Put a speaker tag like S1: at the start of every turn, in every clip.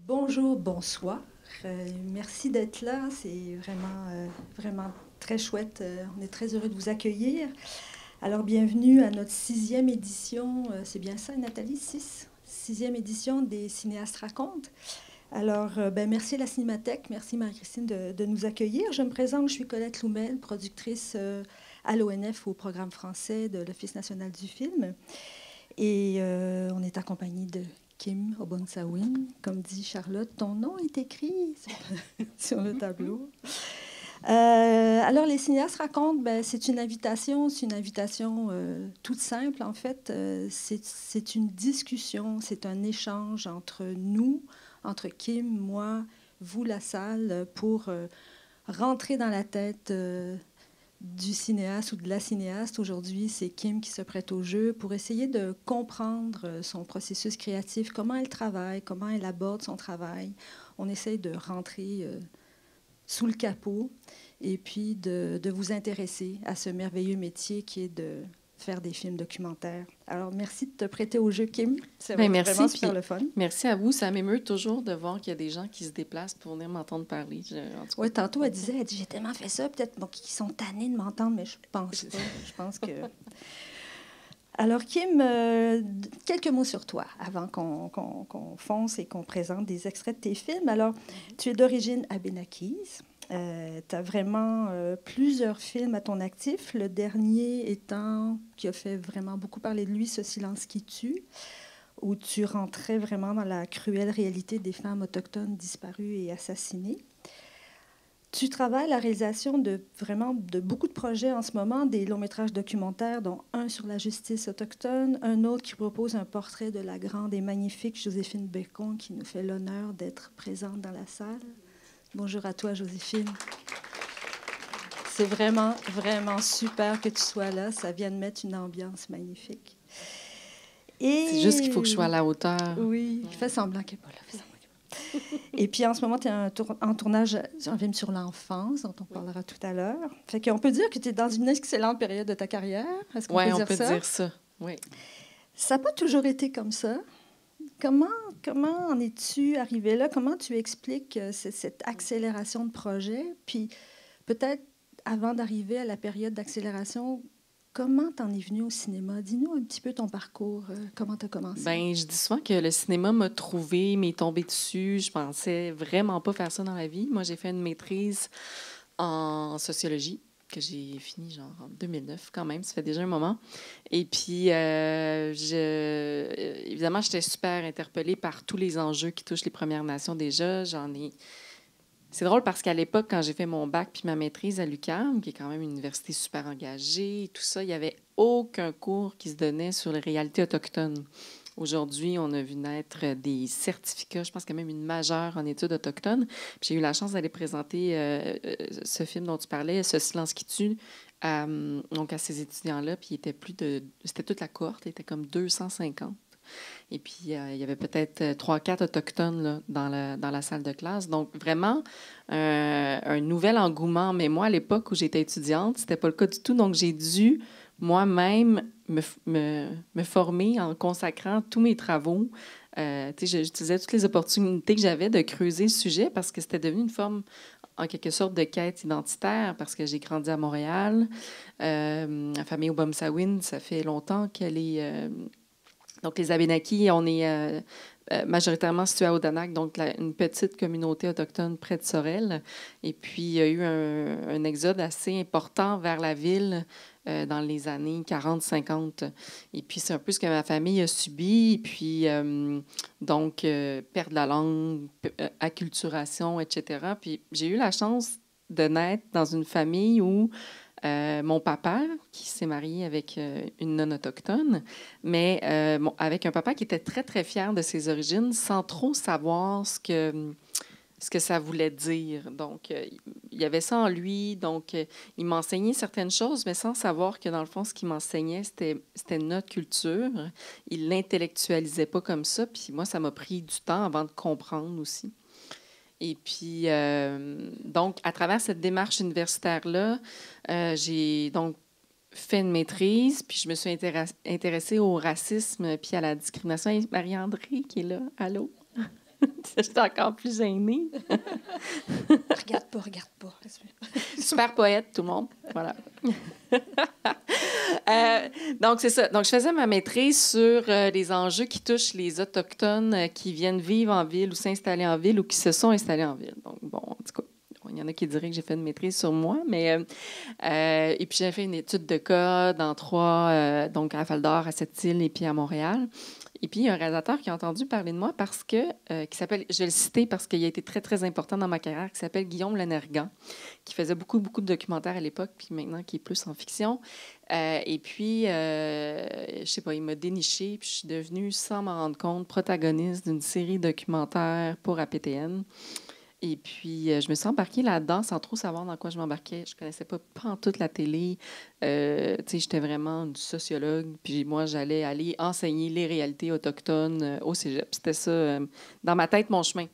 S1: Bonjour, bonsoir. Merci d'être là. C'est vraiment très chouette. On est très heureux de vous accueillir. Alors, bienvenue à notre 6e édition. C'est bien ça, Nathalie? 6e édition des Cinéastes racontent. Alors, merci à la Cinémathèque. Merci Marie-Christine de nous accueillir. Je me présente, je suis Colette Loumel, productrice à l'ONF, au programme français de l'Office national du film. Et on est accompagné de Kim Obonsawin. Comme dit Charlotte, ton nom est écrit sur le tableau. Alors, les cinéastes racontent, c'est une invitation toute simple, en fait. C'est une discussion, c'est un échange entre nous, entre Kim, moi, vous, la salle, pour rentrer dans la tête du cinéaste ou de la cinéaste. Aujourd'hui, c'est Kim qui se prête au jeu pour essayer de comprendre son processus créatif, comment elle travaille, comment elle aborde son travail. On essaye de rentrer sous le capot et puis de vous intéresser à ce merveilleux métier qui est de faire des films documentaires. Alors, merci de te prêter au jeu, Kim. C'est vraiment super le fun.
S2: Merci à vous. Ça m'émeut toujours de voir qu'il y a des gens qui se déplacent pour venir m'entendre parler.
S1: Oui, tantôt, elle dit, j'ai tellement fait ça, peut-être qu'ils sont tannés de m'entendre, mais je pense pas. Je pense que... Alors, Kim, quelques mots sur toi avant qu'on fonce et qu'on présente des extraits de tes films. Alors, tu es d'origine abénaquise. Tu as vraiment plusieurs films à ton actif. Le dernier étant, qui a fait vraiment beaucoup parler de lui, Ce silence qui tue, où tu rentrais vraiment dans la cruelle réalité des femmes autochtones disparues et assassinées. Tu travailles à la réalisation de beaucoup de projets en ce moment, des longs-métrages documentaires, dont un sur la justice autochtone, un autre qui propose un portrait de la grande et magnifique Joséphine Bacon, qui nous fait l'honneur d'être présente dans la salle. Bonjour à toi, Joséphine. C'est vraiment super que tu sois là. Ça vient de mettre une ambiance magnifique.
S2: C'est juste qu'il faut que je sois à la hauteur.
S1: Oui, fais semblant qu'elle n'est pas là. Et puis, en ce moment, tu es en tournage un film sur l'enfance, dont on parlera tout à l'heure. Fait qu'on peut dire que tu es dans une excellente période de ta carrière. Est-ce qu'on peut dire ça?
S2: Oui.
S1: Ça n'a pas toujours été comme ça. Comment en es-tu arrivé là? Comment tu expliques cette accélération de projet? Puis, peut-être, avant d'arriver à la période d'accélération, comment t'en es venu au cinéma? Dis-nous un petit peu ton parcours. Comment tu as commencé?
S2: Je dis souvent que le cinéma m'a trouvé, m'est tombé dessus. Je pensais vraiment pas faire ça dans la vie. Moi, j'ai fait une maîtrise en sociologie que j'ai fini en 2009 quand même. Ça fait déjà un moment. Et puis, évidemment, j'étais super interpellée par tous les enjeux qui touchent les Premières Nations déjà. C'est drôle parce qu'à l'époque, quand j'ai fait mon bac puis ma maîtrise à l'UQAM, qui est quand même une université super engagée, et tout ça, il n'y avait aucun cours qui se donnait sur les réalités autochtones. Aujourd'hui, on a vu naître des certificats, je pense qu'il y a même une majeure en études autochtones. Puis j'ai eu la chance d'aller présenter ce film dont tu parlais, Ce silence qui tue, donc à ces étudiants-là. Puis c'était toute la cohorte, il était comme 250. Et puis, il y avait peut-être 3-4 autochtones là, dans la salle de classe. Donc, vraiment, un nouvel engouement. Mais moi, à l'époque où j'étais étudiante, c'était pas le cas du tout. Donc, j'ai dû moi-même me former en consacrant tous mes travaux. J'utilisais toutes les opportunités que j'avais de creuser le sujet parce que c'était devenu une forme, en quelque sorte, de quête identitaire parce que j'ai grandi à Montréal. La famille Obonsawin, ça fait longtemps qu'elle est... Donc, les Abénaquis, on est majoritairement situés à Odanak, donc une petite communauté autochtone près de Sorel. Et puis, il y a eu un exode assez important vers la ville dans les années 40-50. Et puis, c'est un peu ce que ma famille a subi. Et puis, perdre la langue, acculturation, etc. Puis, j'ai eu la chance de naître dans une famille où mon papa, qui s'est marié avec une non-autochtone, mais avec un papa qui était très, très fier de ses origines, sans trop savoir ce que ça voulait dire. Donc, il y avait ça en lui. Donc, il m'enseignait certaines choses, mais sans savoir que, dans le fond, ce qu'il m'enseignait, c'était notre culture. Il ne l'intellectualisait pas comme ça. Puis moi, ça m'a pris du temps avant de comprendre aussi. Et puis, donc, à travers cette démarche universitaire-là, j'ai donc fait une maîtrise, puis je me suis intéressée au racisme puis à la discrimination. Et Marie-André qui est là, allô? J'étais encore plus gênée.
S1: Regarde pas, regarde pas.
S2: Super poète, tout le monde. Voilà. Donc, c'est ça. Donc, je faisais ma maîtrise sur les enjeux qui touchent les Autochtones qui viennent vivre en ville ou s'installer en ville ou qui se sont installés en ville. Donc, bon, en tout cas, il y en a qui diraient que j'ai fait une maîtrise sur moi, mais... et puis, j'ai fait une étude de cas dans 3, donc à Val-d'Or, à Sept-Îles et puis à Montréal. Et puis, il y a un réalisateur qui a entendu parler de moi parce que, qui s'appelle, je vais le citer parce qu'il a été très, très important dans ma carrière, qui s'appelle Guillaume Lenergan, qui faisait beaucoup, beaucoup de documentaires à l'époque, puis maintenant qui est plus en fiction. Et puis, je sais pas, il m'a déniché, puis je suis devenue, sans m'en rendre compte, protagoniste d'une série documentaire pour APTN. Et puis, je me suis embarquée là-dedans sans trop savoir dans quoi je m'embarquais. Je connaissais pas pantoute la télé. Tu sais, j'étais vraiment une sociologue. Puis moi, j'allais aller enseigner les réalités autochtones au cégep. C'était ça, dans ma tête, mon chemin.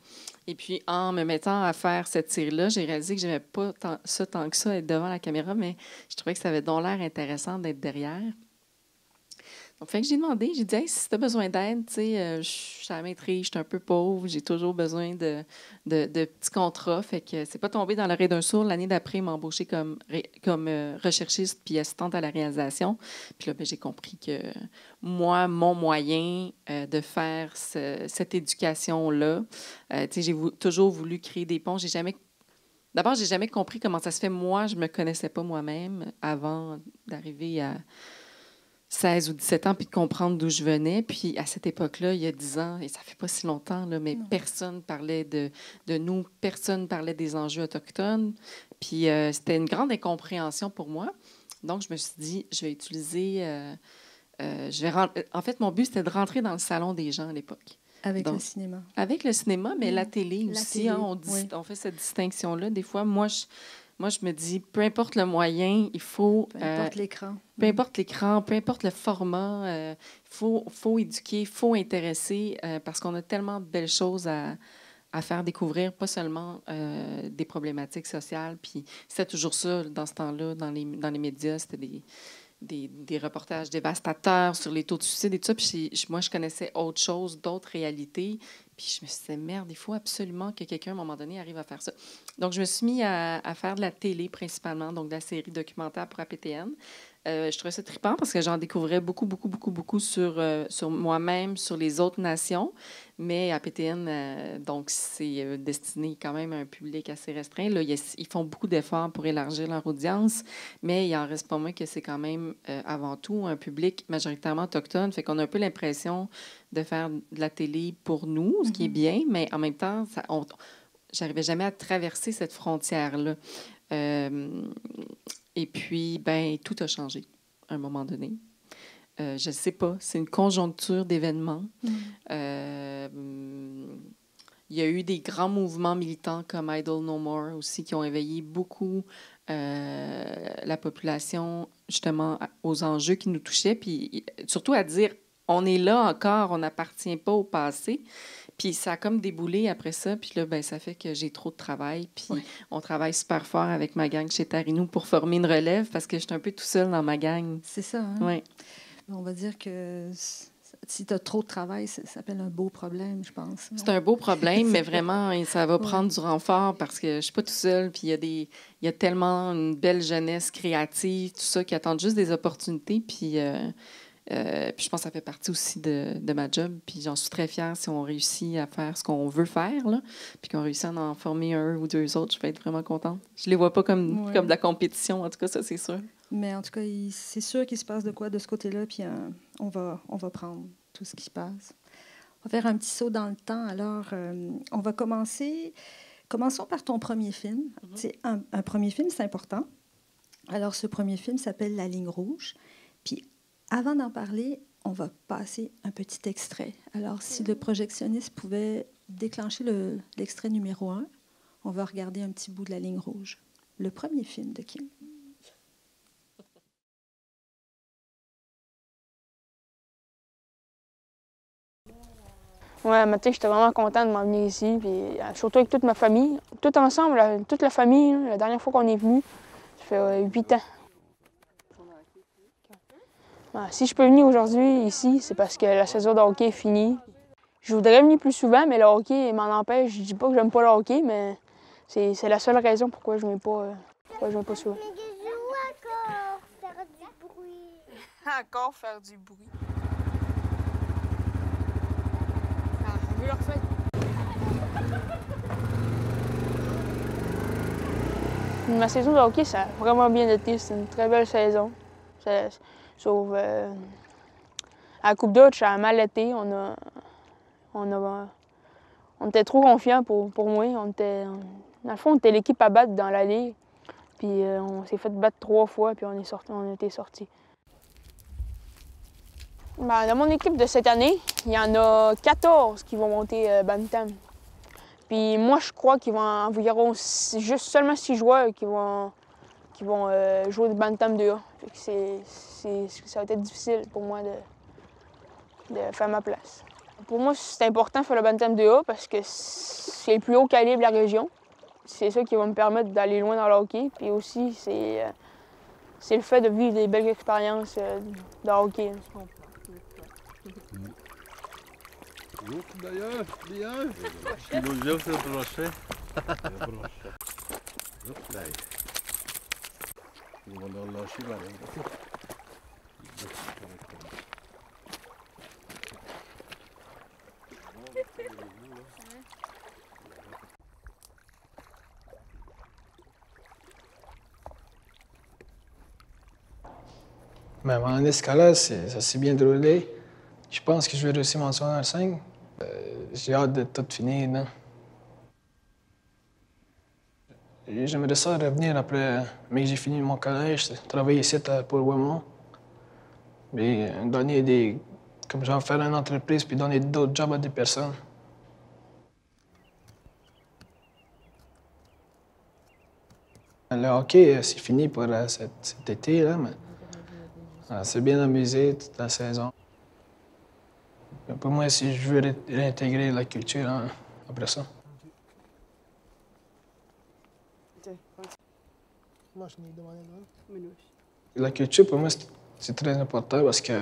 S2: Et puis, en me mettant à faire cette série-là, j'ai réalisé que j'aimais pas tant que ça, être devant la caméra, mais je trouvais que ça avait donc l'air intéressant d'être derrière. Donc, fait que j'ai demandé, j'ai dit, hey, si tu as besoin d'aide, tu sais, je suis à la maîtrise, je suis un peu pauvre, j'ai toujours besoin de petits contrats. Fait que c'est pas tombé dans l'oreille d'un sourd. L'année d'après, il m'a embauchée comme recherchiste puis assistante à la réalisation. Puis là, ben, j'ai compris que moi, mon moyen de faire cette éducation-là, tu sais, j'ai toujours voulu créer des ponts. D'abord, j'ai jamais compris comment ça se fait. Moi, je me connaissais pas moi-même avant d'arriver à 16 ou 17 ans, puis de comprendre d'où je venais. Puis à cette époque-là, il y a 10 ans, et ça fait pas si longtemps, là, mais personne parlait de nous, personne parlait des enjeux autochtones. Puis c'était une grande incompréhension pour moi. Donc, je me suis dit, je vais utiliser... en fait, mon but, c'était de rentrer dans le salon des gens à l'époque.
S1: Avec le cinéma.
S2: Avec le cinéma, mais la télé aussi.
S1: Télé,
S2: hein, on fait cette distinction-là. Des fois, moi, je me dis, peu importe le moyen, il faut...
S1: Peu importe l'écran.
S2: Peu importe l'écran, peu importe le format, il faut éduquer, il faut intéresser, parce qu'on a tellement de belles choses à faire découvrir, pas seulement des problématiques sociales. Puis c'était toujours ça, dans ce temps-là, dans les médias, c'était des reportages dévastateurs sur les taux de suicide et tout ça. Puis moi, je connaissais autre chose, d'autres réalités. Puis je me suis dit, merde, il faut absolument que quelqu'un, à un moment donné, arrive à faire ça. Donc, je me suis mis à faire de la télé principalement, donc de la série documentaire pour APTN. Je trouvais ça trippant parce que j'en découvrais beaucoup, beaucoup, beaucoup, beaucoup sur moi-même, sur les autres nations. Mais APTN, donc, c'est destiné quand même à un public assez restreint. Là, ils font beaucoup d'efforts pour élargir leur audience, mais il en reste pas moins que c'est quand même avant tout un public majoritairement autochtone. Fait qu'on a un peu l'impression de faire de la télé pour nous, ce qui est bien, mais en même temps, j'arrivais jamais à traverser cette frontière-là. Et puis, ben, tout a changé à un moment donné. Je ne sais pas, c'est une conjoncture d'événements. Il y a eu des grands mouvements militants comme Idle No More aussi qui ont éveillé beaucoup la population justement aux enjeux qui nous touchaient, puis surtout à dire, on est là encore, on n'appartient pas au passé. Puis ça a comme déboulé après ça. Puis là, ben, ça fait que j'ai trop de travail. Puis on travaille super fort avec ma gang chez Tarinou pour former une relève parce que je suis un peu tout seul dans ma gang.
S1: C'est ça, hein?
S2: Oui.
S1: On va dire que si tu as trop de travail, ça s'appelle un beau problème, je pense.
S2: C'est un beau problème, mais vraiment, ça va prendre du renfort parce que je ne suis pas tout seul. Puis il y a tellement une belle jeunesse créative, tout ça, qui attend juste des opportunités. Puis je pense que ça fait partie aussi de ma job. Puis j'en suis très fière si on réussit à faire ce qu'on veut faire, là, puis qu'on réussit à en former un ou deux autres. Je vais être vraiment contente. Je les vois pas comme de la compétition, en tout cas, ça, c'est sûr.
S1: Mais en tout cas, c'est sûr qu'il se passe de quoi de ce côté-là, puis on va prendre tout ce qui se passe. On va faire un petit saut dans le temps. Alors, on va Commençons par ton premier film. C'est un premier film, c'est important. Alors, ce premier film s'appelle La ligne rouge. Puis, avant d'en parler, on va passer un petit extrait. Alors, si le projectionniste pouvait déclencher l'extrait numéro 1, on va regarder un petit bout de La ligne rouge. Le premier film de Kim.
S3: Ouais, matin, j'étais vraiment content de m'en venir ici, puis surtout avec toute ma famille. Tout ensemble, toute la famille, la dernière fois qu'on est venu, ça fait 8 ans. Si je peux venir aujourd'hui ici, c'est parce que la saison de hockey est finie. Je voudrais venir plus souvent, mais le hockey m'en empêche. Je dis pas que j'aime pas le hockey, mais c'est la seule raison pourquoi je viens pas souvent.
S4: Encore faire du bruit.
S3: Encore faire du bruit. On veut leur faire. Ma saison de hockey, ça a vraiment bien été. C'est une très belle saison. Sauf à la Coupe d'Outre, ça a mal été. On était trop confiants pour moi. Dans le fond, on était l'équipe à battre dans la ligue. Puis on s'est fait battre 3 fois, puis on a été sortis. Ben, dans mon équipe de cette année, il y en a 14 qui vont monter Bantam. Puis moi, je crois qu'il y aura juste seulement 6 joueurs qui vont jouer le Bantam 2A. Ça va être difficile pour moi de faire ma place. Pour moi, c'est important de faire le Bantam 2A parce que c'est le plus haut calibre de la région. C'est ça qui va me permettre d'aller loin dans le hockey. Puis aussi, c'est le fait de vivre des belles expériences de hockey.
S5: D'ailleurs, bien. Illusion se brocher.
S6: Mais en escalade, ça s'est bien déroulé. Je pense que je vais réussir mon secondaire 5. J'ai hâte de tout finir, là. J'aimerais ça revenir après, mais j'ai fini mon collège, travailler ici pour Wemont. Mais donner comme genre faire une entreprise puis donner d'autres jobs à des personnes. Le hockey, c'est fini pour cet été, là, mais c'est bien amusé toute la saison. Pour moi, si je veux réintégrer la culture après ça. La culture, pour moi, c'est très important parce que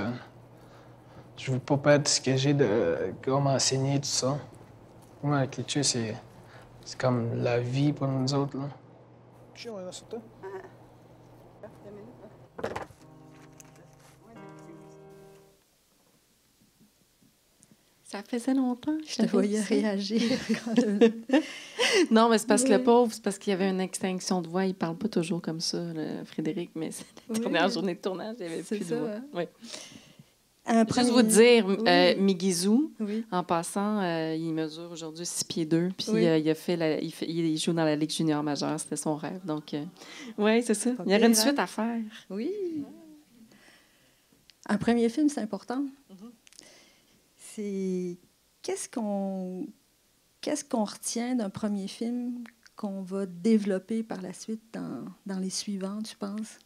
S6: je veux pas perdre ce que j'ai de comment enseigner, tout ça. Pour moi, la culture, c'est comme la vie pour nous autres, là.
S2: Ça faisait longtemps que
S1: Je te voyais réagir.
S2: Non, mais c'est parce que
S1: Oui.
S2: le pauvre, c'est parce qu'il y avait une extinction de voix. Il parle pas toujours comme ça, Frédéric, mais c'est la
S1: Oui.
S2: dernière journée de tournage, il n'y avait
S1: C'est
S2: plus
S1: ça,
S2: de voix.
S1: hein?
S2: Oui.
S1: Un
S2: Juste vous dire,
S1: Oui.
S2: Miguizou,
S1: Oui.
S2: en passant, il mesure aujourd'hui 6 pieds 2, puis
S1: Oui.
S2: il joue dans la Ligue junior majeure, c'était son rêve. Donc, oui, c'est ça.
S1: Pas
S2: Il y aurait une
S1: pire,
S2: suite
S1: hein?
S2: à faire.
S1: Oui. Un premier film, c'est important. C'est qu'est-ce qu'on retient d'un premier film qu'on va développer par la suite dans les suivants, tu penses?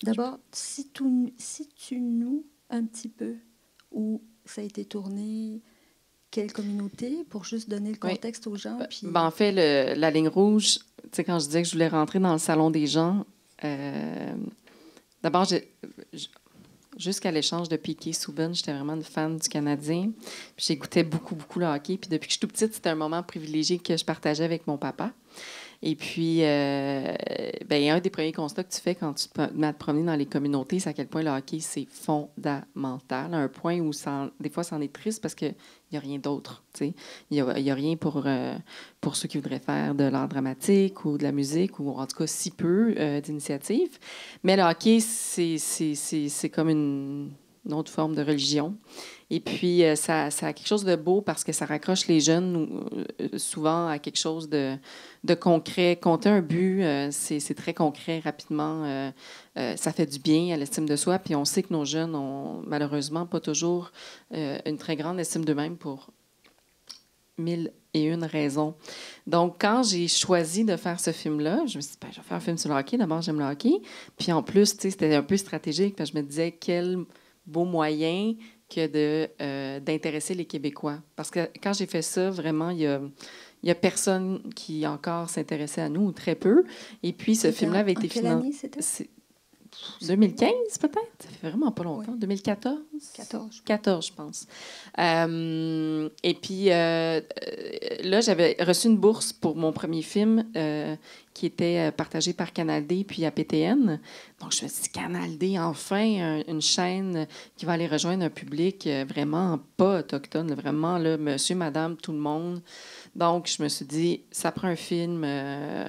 S1: D'abord, situe-nous un petit peu où ça a été tourné, quelle communauté, pour juste donner le contexte aux gens. Puis...
S2: En fait, la ligne rouge, tu sais, quand je disais que je voulais rentrer dans le salon des gens, d'abord, jusqu'à l'échange de Piquet-Souben, j'étais vraiment une fan du Canadien. Puis j'écoutais beaucoup, beaucoup le hockey. Puis depuis que je suis toute petite, c'était un moment privilégié que je partageais avec mon papa. Et puis, il y a un des premiers constats que tu fais quand tu te mets à te promener dans les communautés, c'est à quel point le hockey, c'est fondamental. À un point où, des fois, c'en est triste parce qu'il n'y a rien d'autre. Il n'y a rien pour ceux qui voudraient faire de l'art dramatique ou de la musique, ou en tout cas si peu d'initiatives. Mais le hockey, c'est comme une autre forme de religion. Et puis, ça a quelque chose de beau parce que ça raccroche les jeunes souvent à quelque chose de concret. Compter un but, c'est très concret, rapidement. Ça fait du bien à l'estime de soi. Puis on sait que nos jeunes ont malheureusement pas toujours une très grande estime d'eux-mêmes pour 1001 raisons. Donc, quand j'ai choisi de faire ce film-là, je me suis dit, je vais faire un film sur le hockey. D'abord, j'aime le hockey. Puis en plus, c'était un peu stratégique parce que je me disais, quel beau moyen que d'intéresser les Québécois. Parce que quand j'ai fait ça, vraiment, il y a personne qui encore s'intéressait à nous, ou très peu. Et puis, ce film-là avait été
S1: financé. Quelle année c'était?
S2: 2015, peut-être? Ça fait vraiment pas longtemps. Oui. 2014?
S1: 14.
S2: 14, je pense. Et puis, là, j'avais reçu une bourse pour mon premier film qui était partagé par Canal D puis APTN. Donc, je me suis dit, Canal D, enfin, une chaîne qui va aller rejoindre un public vraiment pas autochtone, là, vraiment, là, monsieur, madame, tout le monde. Donc, je me suis dit, ça prend un film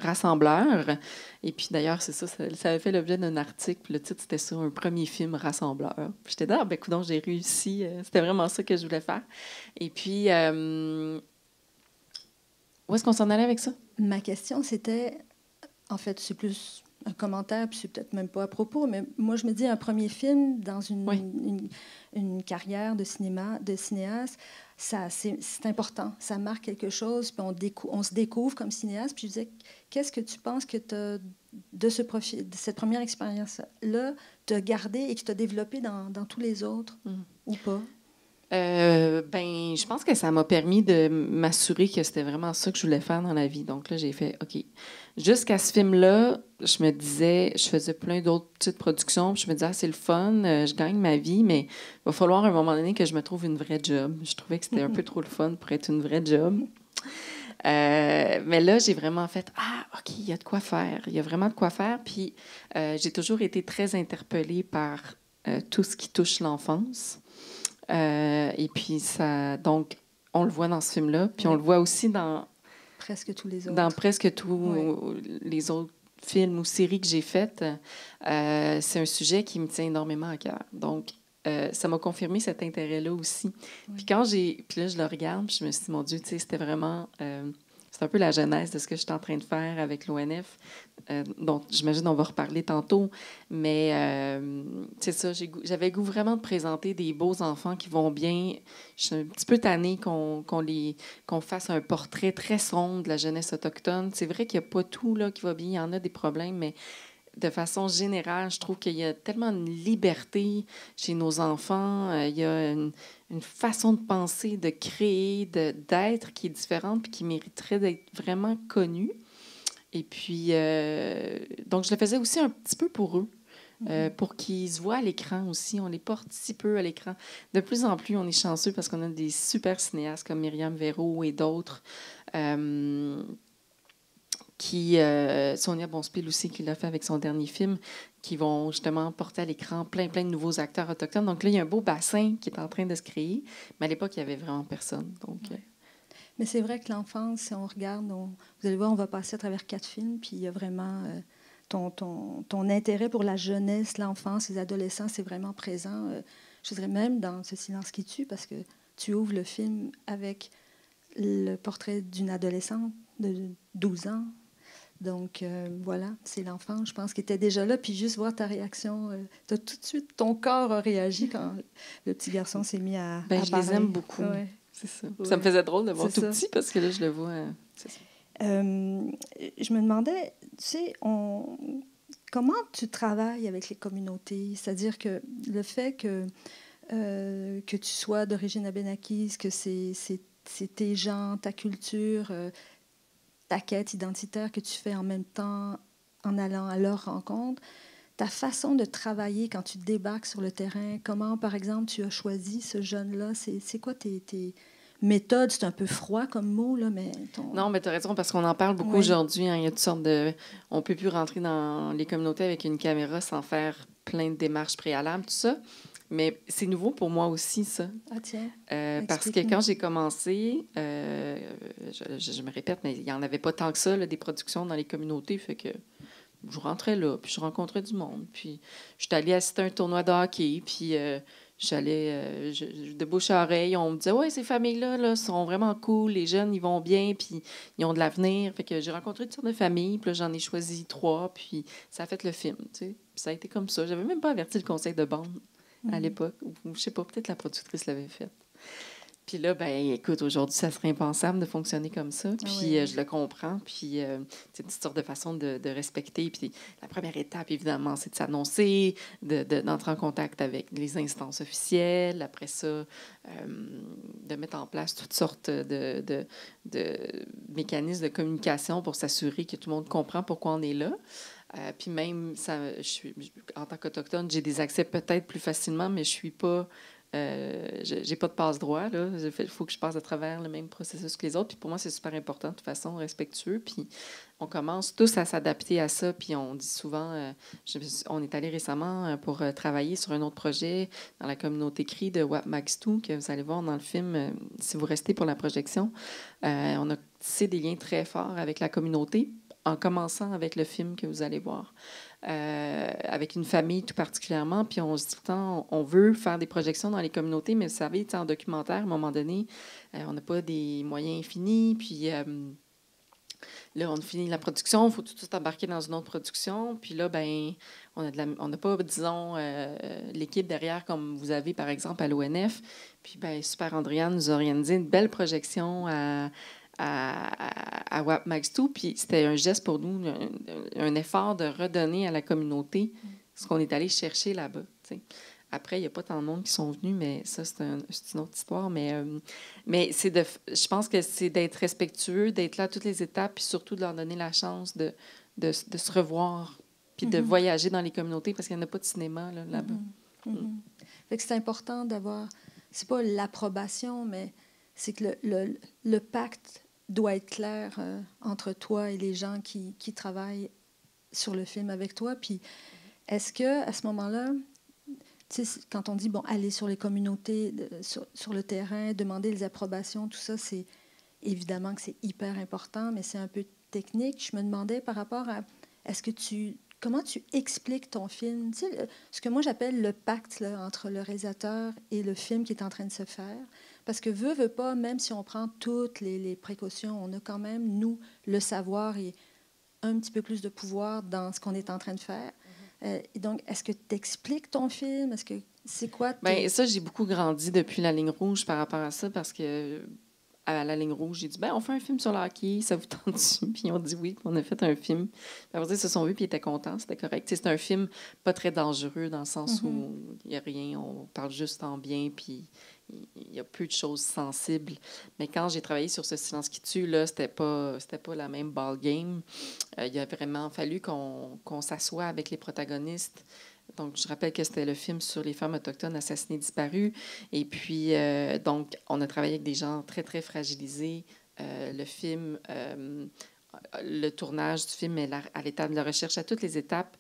S2: rassembleur. Et puis, d'ailleurs, c'est ça, ça avait fait l'objet d'un article. Puis le titre, c'était ça, un premier film rassembleur. Puis j'étais là, ben, coudonc, j'ai réussi. C'était vraiment ça que je voulais faire. Et puis, où est-ce qu'on s'en allait avec ça?
S1: Ma question, c'était, en fait, c'est plus un commentaire, puis c'est peut-être même pas à propos, mais moi, je me dis, un premier film dans une carrière de cinéaste, c'est important. Ça marque quelque chose, puis on se découvre comme cinéaste. Puis je disais, qu'est-ce que tu penses que de cette première expérience-là, t'as gardé et que tu as développé dans tous les autres, ou pas?
S2: Ben, je pense que ça m'a permis de m'assurer que c'était vraiment ça que je voulais faire dans la vie. Donc là, j'ai fait, OK. Jusqu'à ce film-là, je me disais, je faisais plein d'autres petites productions. Puis je me disais, c'est le fun, je gagne ma vie, mais il va falloir à un moment donné que je me trouve une vraie job. Je trouvais que c'était un peu trop le fun pour être une vraie job. Mais là, j'ai vraiment fait, OK, il y a de quoi faire. Il y a vraiment de quoi faire. Puis j'ai toujours été très interpellée par tout ce qui touche l'enfance. Et puis, donc, on le voit dans ce film-là. Puis on le voit aussi dans
S1: presque tous les autres.
S2: Dans presque tous les autres films ou séries que j'ai faites. C'est un sujet qui me tient énormément à cœur. Donc, ça m'a confirmé cet intérêt-là aussi. Oui. Puis là, je le regarde, puis je me suis dit, mon Dieu, tu sais, c'était vraiment... c'est un peu la genèse de ce que je suis en train de faire avec l'ONF, dont j'imagine on va reparler tantôt. Mais c'est ça, j'avais goût vraiment de présenter des beaux enfants qui vont bien. Je suis un petit peu tannée qu'on fasse un portrait très sombre de la jeunesse autochtone. C'est vrai qu'il n'y a pas tout là, qui va bien, il y en a des problèmes, mais de façon générale, je trouve qu'il y a tellement de liberté chez nos enfants. Il y a une façon de penser, de créer, d'être qui est différente puis qui mériterait d'être vraiment connue. Et puis, donc, je le faisais aussi un petit peu pour eux, pour qu'ils se voient à l'écran aussi. On les porte si peu à l'écran. De plus en plus, on est chanceux parce qu'on a des super cinéastes comme Myriam Véro et d'autres. Sonia Bonspil aussi, qui l'a fait avec son dernier film, qui vont justement porter à l'écran plein de nouveaux acteurs autochtones. Donc là, il y a un beau bassin qui est en train de se créer. Mais à l'époque, il n'y avait vraiment personne. Donc,
S1: Mais c'est vrai que l'enfance, si on regarde, vous allez voir, on va passer à travers 4 films, puis il y a vraiment ton intérêt pour la jeunesse, l'enfance, les adolescents, c'est vraiment présent. Je dirais même dans Ce silence qui tue, parce que tu ouvres le film avec le portrait d'une adolescente de 12 ans. Donc, voilà, c'est l'enfant, je pense, qui était déjà là. Puis juste voir ta réaction, tout de suite, ton corps a réagi quand le petit garçon s'est mis à
S2: je
S1: parler.
S2: Les aime beaucoup.
S1: Ouais.
S2: C'est ça.
S1: Ouais.
S2: Ça me faisait drôle de voir tout petit, parce que là, je le vois. C'est ça.
S1: Je me demandais, tu sais, comment tu travailles avec les communautés? C'est-à-dire que le fait que tu sois d'origine abénaquise, que c'est tes gens, ta culture... ta quête identitaire que tu fais en même temps en allant à leur rencontre, ta façon de travailler quand tu débarques sur le terrain, comment, par exemple, tu as choisi ce jeune-là, c'est quoi tes méthodes? C'est un peu froid comme mot, là, mais...
S2: Non, mais tu as raison, parce qu'on en parle beaucoup aujourd'hui. Hein, il y a toutes sortes de... On ne peut plus rentrer dans les communautés avec une caméra sans faire plein de démarches préalables, tout ça. Mais c'est nouveau pour moi aussi, ça.
S1: Ah tiens.
S2: Parce que quand j'ai commencé, je me répète, mais il n'y en avait pas tant que ça, là, des productions dans les communautés. Fait que je rentrais là, puis je rencontrais du monde. Puis je suis allée assister à un tournoi de hockey, puis j'allais de bouche à oreille. On me disait, ouais, ces familles-là là, sont vraiment cool, les jeunes, ils vont bien, puis ils ont de l'avenir. Fait que j'ai rencontré toutes sortes de familles, puis là, j'en ai choisi 3, puis ça a fait le film, tu sais. Puis ça a été comme ça. J'avais même pas averti le conseil de bande à l'époque. Ou je sais pas, peut-être la productrice l'avait faite. Puis là, ben écoute, aujourd'hui, ça serait impensable de fonctionner comme ça. Puis je le comprends. Puis c'est une sorte de façon de respecter. Puis la première étape, évidemment, c'est de s'annoncer, d'entrer en contact avec les instances officielles. Après ça, de mettre en place toutes sortes de mécanismes de communication pour s'assurer que tout le monde comprend pourquoi on est là. Puis même, en tant qu'Autochtone, j'ai des accès peut-être plus facilement, mais je ne suis pas J'ai pas de passe-droit, là. Il faut que je passe à travers le même processus que les autres. Puis pour moi, c'est super important, de toute façon, respectueux. Puis on commence tous à s'adapter à ça. Puis on dit souvent... on est allé récemment pour travailler sur un autre projet dans la communauté CRI de Wapmax2, que vous allez voir dans le film, si vous restez pour la projection. On a tissé des liens très forts avec la communauté, en commençant avec le film que vous allez voir. Avec une famille tout particulièrement, puis on se dit tout le temps, on veut faire des projections dans les communautés, mais vous savez, en documentaire, à un moment donné, on n'a pas des moyens infinis, puis là, on finit la production, il faut tout de suite embarquer dans une autre production, puis là, ben, on n'a pas, disons, l'équipe derrière comme vous avez, par exemple, à l'ONF, puis ben, Super Andréane nous a organisé une belle projection à Wapmax2, puis c'était un geste pour nous, un effort de redonner à la communauté ce qu'on est allé chercher là-bas. T'sais. Après, il n'y a pas tant de monde qui sont venus, mais ça, c'est une autre histoire. Mais je pense que c'est d'être respectueux, d'être là à toutes les étapes, puis surtout de leur donner la chance de se revoir, puis de voyager dans les communautés, parce qu'il n'y en a pas de cinéma là-bas.
S1: Fait que c'est important d'avoir, c'est pas l'approbation, mais c'est que le pacte doit être clair entre toi et les gens qui travaillent sur le film avec toi. Puis, est-ce que à ce moment-là, quand on dit, bon, aller sur les communautés, sur le terrain, demander les approbations, tout ça, c'est évidemment que c'est hyper important, mais c'est un peu technique. Je me demandais par rapport à, comment tu expliques ton film? Tu sais, ce que moi j'appelle le pacte là, entre le réalisateur et le film qui est en train de se faire. Parce que veut pas, même si on prend toutes les précautions, on a quand même, nous, le savoir et un petit peu plus de pouvoir dans ce qu'on est en train de faire. Et donc, est-ce que tu expliques ton film? Est-ce que c'est quoi?
S2: Bien, ça, j'ai beaucoup grandi depuis La Ligne Rouge par rapport à ça, parce que à La Ligne Rouge, j'ai dit, ben on fait un film sur le hockey, ça vous tente-tu? Puis ils ont dit oui, puis on a fait un film. Puis après, ils se sont vus, puis ils étaient contents, c'était correct. C'est un film pas très dangereux, dans le sens où il n'y a rien, on parle juste en bien, puis il y a peu de choses sensibles. Mais quand j'ai travaillé sur Ce silence qui tue, là, c'était pas la même ball game. Il a vraiment fallu qu'on s'assoie avec les protagonistes. Donc, je rappelle que c'était le film sur les femmes autochtones assassinées disparues. Et puis, donc, on a travaillé avec des gens très, très fragilisés. Le film, le tournage du film est à l'état de la recherche à toutes les étapes.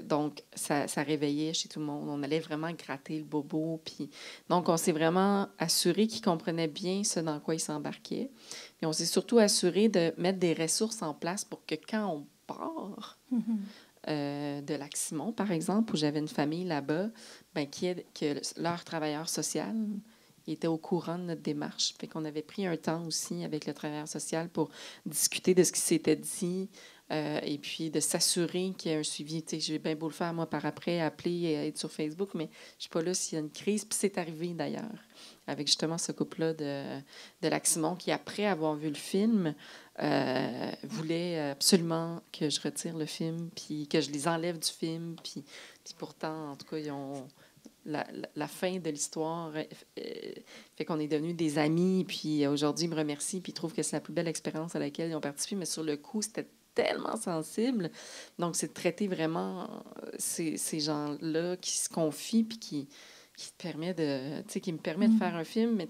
S2: Donc, ça réveillait chez tout le monde. On allait vraiment gratter le bobo. Puis, donc, on s'est vraiment assuré qu'ils comprenaient bien ce dans quoi ils s'embarquaient. Et on s'est surtout assuré de mettre des ressources en place pour que quand on part... de Lac-Simon, par exemple, où j'avais une famille là-bas, ben, que leur travailleur social était au courant de notre démarche. Fait qu'on avait pris un temps aussi avec le travailleur social pour discuter de ce qui s'était dit et puis de s'assurer qu'il y ait un suivi. Tu sais, j'ai bien beau le faire, moi, par après, appeler et être sur Facebook, mais je ne suis pas là s'il y a une crise. Puis c'est arrivé, d'ailleurs, avec justement ce couple-là de Lac-Simon qui, après avoir vu le film, voulait absolument que je retire le film, puis que je les enlève du film. Puis pourtant, en tout cas, ils ont... La fin de l'histoire fait qu'on est devenus des amis. Puis aujourd'hui, ils me remercient, puis ils trouvent que c'est la plus belle expérience à laquelle ils ont participé. Mais sur le coup, c'était tellement sensible. Donc, c'est de traiter vraiment ces gens-là qui se confient, puis qui me permet de faire un film. Mais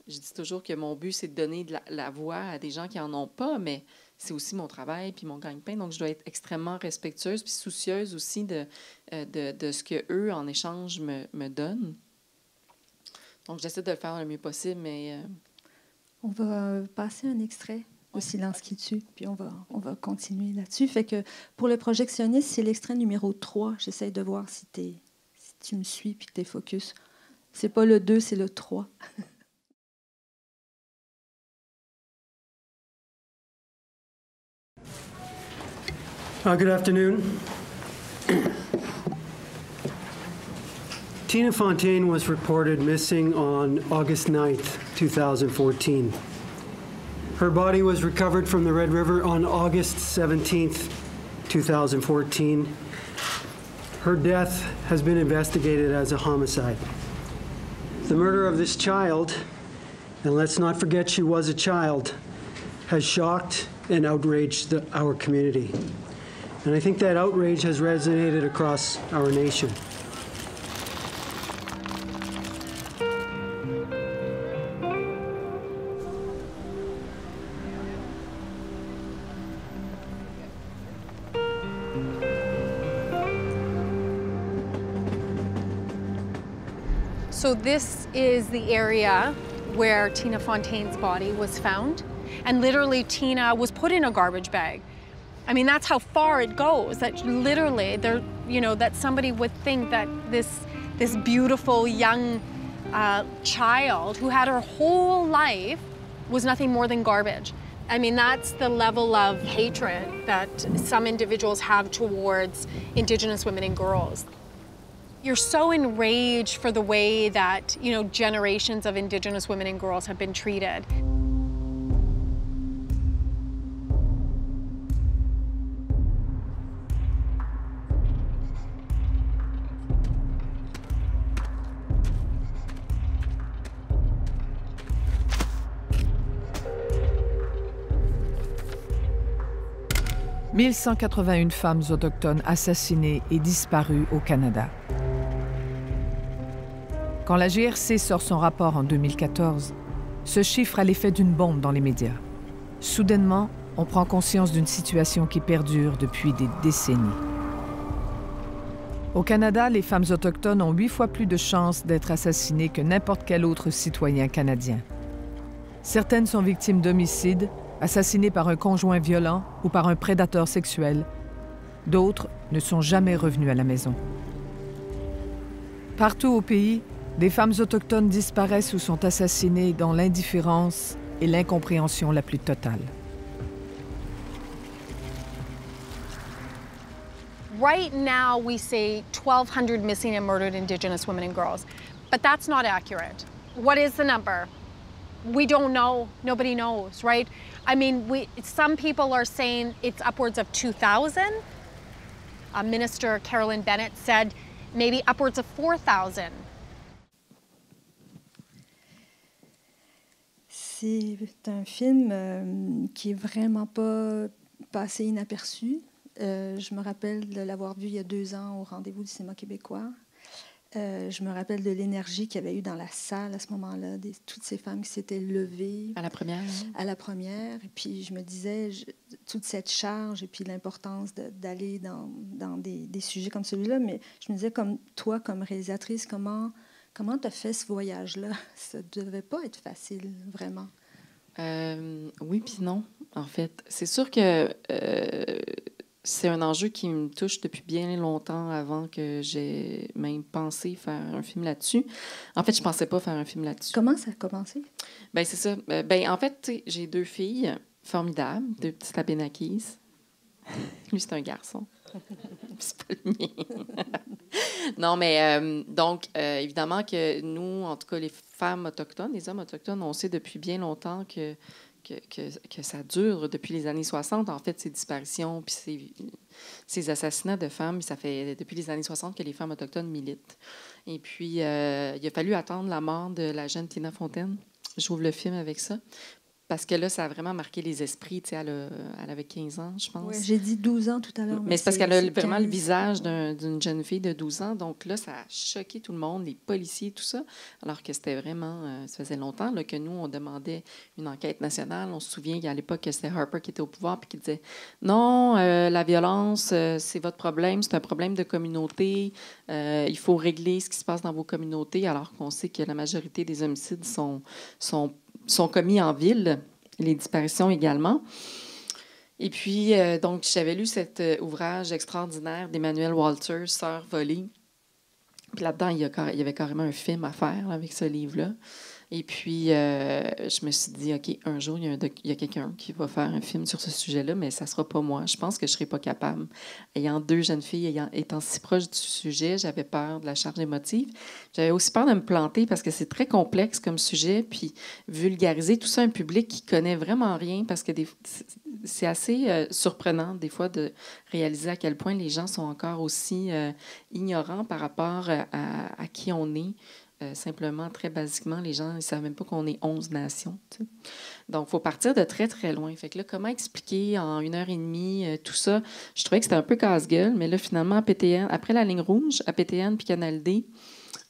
S2: je dis toujours que mon but, c'est de donner de la voix à des gens qui n'en ont pas, mais c'est aussi mon travail puis mon gagne-pain. Donc, je dois être extrêmement respectueuse puis soucieuse aussi de ce qu'eux, en échange, me donnent. Donc, j'essaie de le faire le mieux possible, mais...
S1: On va passer un extrait au silence qui tue, puis on va continuer là-dessus. Fait que pour le projectionniste, c'est l'extrait numéro 3. J'essaie de voir si tu me suis puis que tu es focus. C'est pas le 2, c'est le 3.
S7: Good afternoon. Tina Fontaine was reported missing on August 9th, 2014. Her body was recovered from the Red River on August 17th, 2014. Her death has been investigated as a homicide. The murder of this child, and let's not forget she was a child, has shocked and outraged our community. And I think that outrage has resonated across our nation.
S8: So this is the area where Tina Fontaine's body was found. And literally, Tina was put in a garbage bag. I mean, that's how far it goes, that literally, there, you know, that somebody would think that this beautiful young child who had her whole life was nothing more than garbage. I mean, that's the level of hatred that some individuals have towards Indigenous women and girls. You're so enraged for the way that, you know, generations of Indigenous women and girls have been treated.
S9: « 1181 femmes autochtones assassinées et disparues au Canada. » Quand la GRC sort son rapport en 2014, ce chiffre a l'effet d'une bombe dans les médias. Soudainement, on prend conscience d'une situation qui perdure depuis des décennies. Au Canada, les femmes autochtones ont 8 fois plus de chances d'être assassinées que n'importe quel autre citoyen canadien. Certaines sont victimes d'homicides, assassinés par un conjoint violent ou par un prédateur sexuel. D'autres ne sont jamais revenus à la maison. Partout au pays, des femmes autochtones disparaissent ou sont assassinées dans l'indifférence et l'incompréhension la plus totale.
S8: Right now, we say 1,200 missing and murdered Indigenous women and girls, but that's not accurate. What is the number? We don't know. Nobody knows, right? I mean, some people are saying it's upwards of 2,000. Minister Carolyn Bennett said maybe upwards of 4,000.
S1: C'est un film qui est vraiment pas passé inaperçu. Je me rappelle de l'avoir vu il y a 2 ans au Rendez-vous du cinéma québécois. Je me rappelle de l'énergie qu'il y avait eu dans la salle à ce moment-là, toutes ces femmes qui s'étaient levées.
S2: À la première.
S1: À la première. Et puis je me disais, toute cette charge et puis l'importance d'aller dans des sujets comme celui-là. Mais je me disais, comme toi, comme réalisatrice, comment tu as fait ce voyage-là? Ça ne devait pas être facile, vraiment.
S2: Oui puis non, en fait. C'est sûr que c'est un enjeu qui me touche depuis bien longtemps avant que j'ai même pensé faire un film là-dessus. En fait, je ne pensais pas faire un film là-dessus.
S1: Comment ça a commencé?
S2: Bien, c'est ça. Ben, en fait, j'ai 2 filles formidables, 2 petites Abénakis. Lui, c'est un garçon. C'est pas le mien. Non, mais donc, évidemment que nous, en tout cas, les femmes autochtones, les hommes autochtones, on sait depuis bien longtemps que ça dure depuis les années 60, en fait, ces disparitions puis ces assassinats de femmes. Ça fait depuis les années 60 que les femmes autochtones militent. Et puis, il a fallu attendre la mort de la jeune Tina Fontaine. J'ouvre le film avec ça. Parce que là, ça a vraiment marqué les esprits. Tu sais, elle avait 15 ans, je pense.
S1: Oui, j'ai dit 12 ans tout à l'heure.
S2: Mais c'est parce qu'elle a vraiment le visage d'une jeune fille de 12 ans. Donc là, ça a choqué tout le monde, les policiers, tout ça. Alors que c'était vraiment... ça faisait longtemps là, que nous, on demandait une enquête nationale. On se souvient qu'à l'époque, c'était Harper qui était au pouvoir puis qui disait « Non, la violence, c'est votre problème. C'est un problème de communauté. Il faut régler ce qui se passe dans vos communautés. » Alors qu'on sait que la majorité des homicides sont commis en ville, les disparitions également. Et puis, donc, j'avais lu cet ouvrage extraordinaire d'Emmanuel Walter, Sœurs volées. Puis là-dedans, il y avait carrément un film à faire là, avec ce livre-là. Et puis, je me suis dit, OK, un jour, il y a quelqu'un qui va faire un film sur ce sujet-là, mais ça ne sera pas moi. Je pense que je ne serai pas capable. Ayant 2 jeunes filles, étant si proche du sujet, j'avais peur de la charge émotive. J'avais aussi peur de me planter parce que c'est très complexe comme sujet, puis vulgariser tout ça à un public qui ne connaît vraiment rien, parce que c'est assez surprenant, des fois, de réaliser à quel point les gens sont encore aussi ignorants par rapport à qui on est. Simplement, très basiquement, les gens ne savent même pas qu'on est 11 nations. Tu sais. Donc, il faut partir de très, très loin. Fait que là, comment expliquer en 1h30 tout ça? Je trouvais que c'était un peu casse-gueule, mais là, finalement, APTN, après la ligne rouge, APTN puis Canal D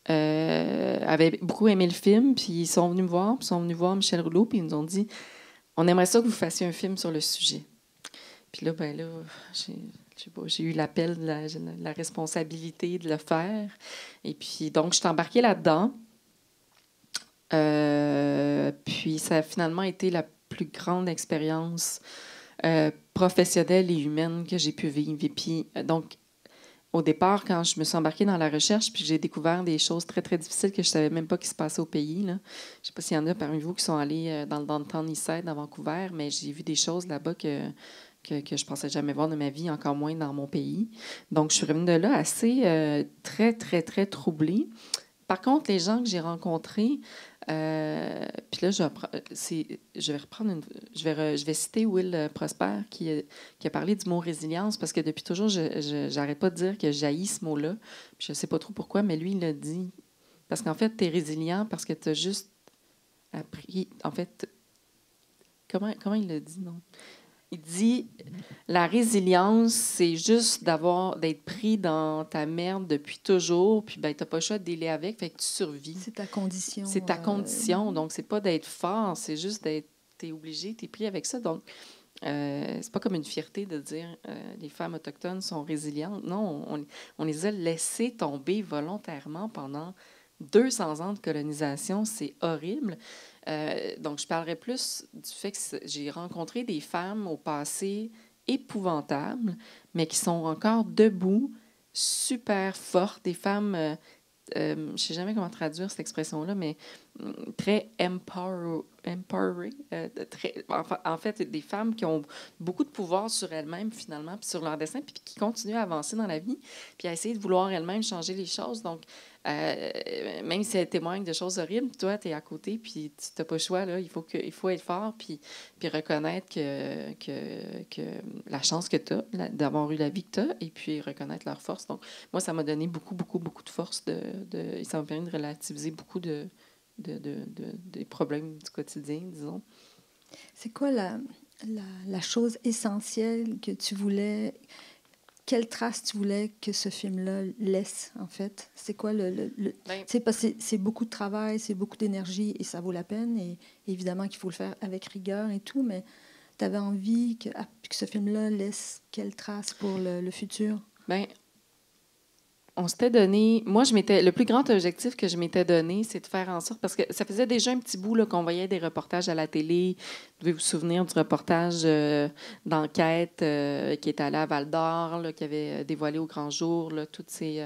S2: avaient beaucoup aimé le film, puis ils sont venus me voir, puis ils sont venus voir Michel Rouleau, puis ils nous ont dit « On aimerait ça que vous fassiez un film sur le sujet. » Puis là, ben là, j'ai eu l'appel de la responsabilité de le faire. Et puis, donc, je suis embarquée là-dedans. Puis ça a finalement été la plus grande expérience professionnelle et humaine que j'ai pu vivre. Et puis, donc, au départ, quand je me suis embarquée dans la recherche, puis j'ai découvert des choses très, très difficiles que je ne savais même pas qui se passaient au pays. Là. Je ne sais pas s'il y en a parmi vous qui sont allés dans le downtown Eastside, à Vancouver, mais j'ai vu des choses là-bas que je ne pensais jamais voir de ma vie, encore moins dans mon pays. Donc, je suis revenue de là assez très, très, très troublée. Par contre, les gens que j'ai rencontrés, puis là, je vais citer Will Prosper qui a parlé du mot résilience parce que depuis toujours, je n'arrête pas de dire que j'haïs ce mot-là. Puis je ne sais pas trop pourquoi, mais lui, il l'a dit. Parce qu'en fait, tu es résilient parce que tu as juste appris. En fait, comment il l'a dit, non? Il dit la résilience, c'est juste d'être pris dans ta merde depuis toujours, puis ben, tu n'as pas le choix de délai avec, fait que tu survis.
S1: C'est ta condition.
S2: C'est ta condition. Donc, c'est pas d'être fort, c'est juste d'être. Tu es obligé, tu es pris avec ça. Donc, c'est pas comme une fierté de dire les femmes autochtones sont résilientes. Non, on les a laissées tomber volontairement pendant 200 ans de colonisation. C'est horrible. Donc, je parlerai plus du fait que j'ai rencontré des femmes au passé épouvantables, mais qui sont encore debout, super fortes, des femmes, je ne sais jamais comment traduire cette expression-là, mais très empowered, en fait, des femmes qui ont beaucoup de pouvoir sur elles-mêmes, finalement, puis sur leur destin, puis qui continuent à avancer dans la vie, puis à essayer de vouloir elles-mêmes changer les choses. Donc, même si elles témoignent de choses horribles, toi, tu es à côté, puis tu n'as pas le choix, là. Il faut être fort, puis reconnaître que la chance que tu as, d'avoir eu la vie que tu as, et puis reconnaître leur force. Donc, moi, ça m'a donné beaucoup, beaucoup, beaucoup de force, et ça m'a permis de relativiser beaucoup des problèmes du quotidien, disons.
S1: C'est quoi la chose essentielle que tu voulais... Quelle trace tu voulais que ce film-là laisse, en fait? C'est quoi parce que c'est beaucoup de travail, c'est beaucoup d'énergie et ça vaut la peine. Et évidemment qu'il faut le faire avec rigueur et tout, mais tu avais envie que ce film-là laisse quelle trace pour le futur?
S2: Bien, on s'était donné... Moi, le plus grand objectif que je m'étais donné, c'est de faire en sorte... Parce que ça faisait déjà un petit bout là, qu'on voyait des reportages à la télé. Vous devez vous souvenir du reportage d'enquête qui est allé à Val-d'Or, là, qui avait dévoilé au grand jour là, toutes ces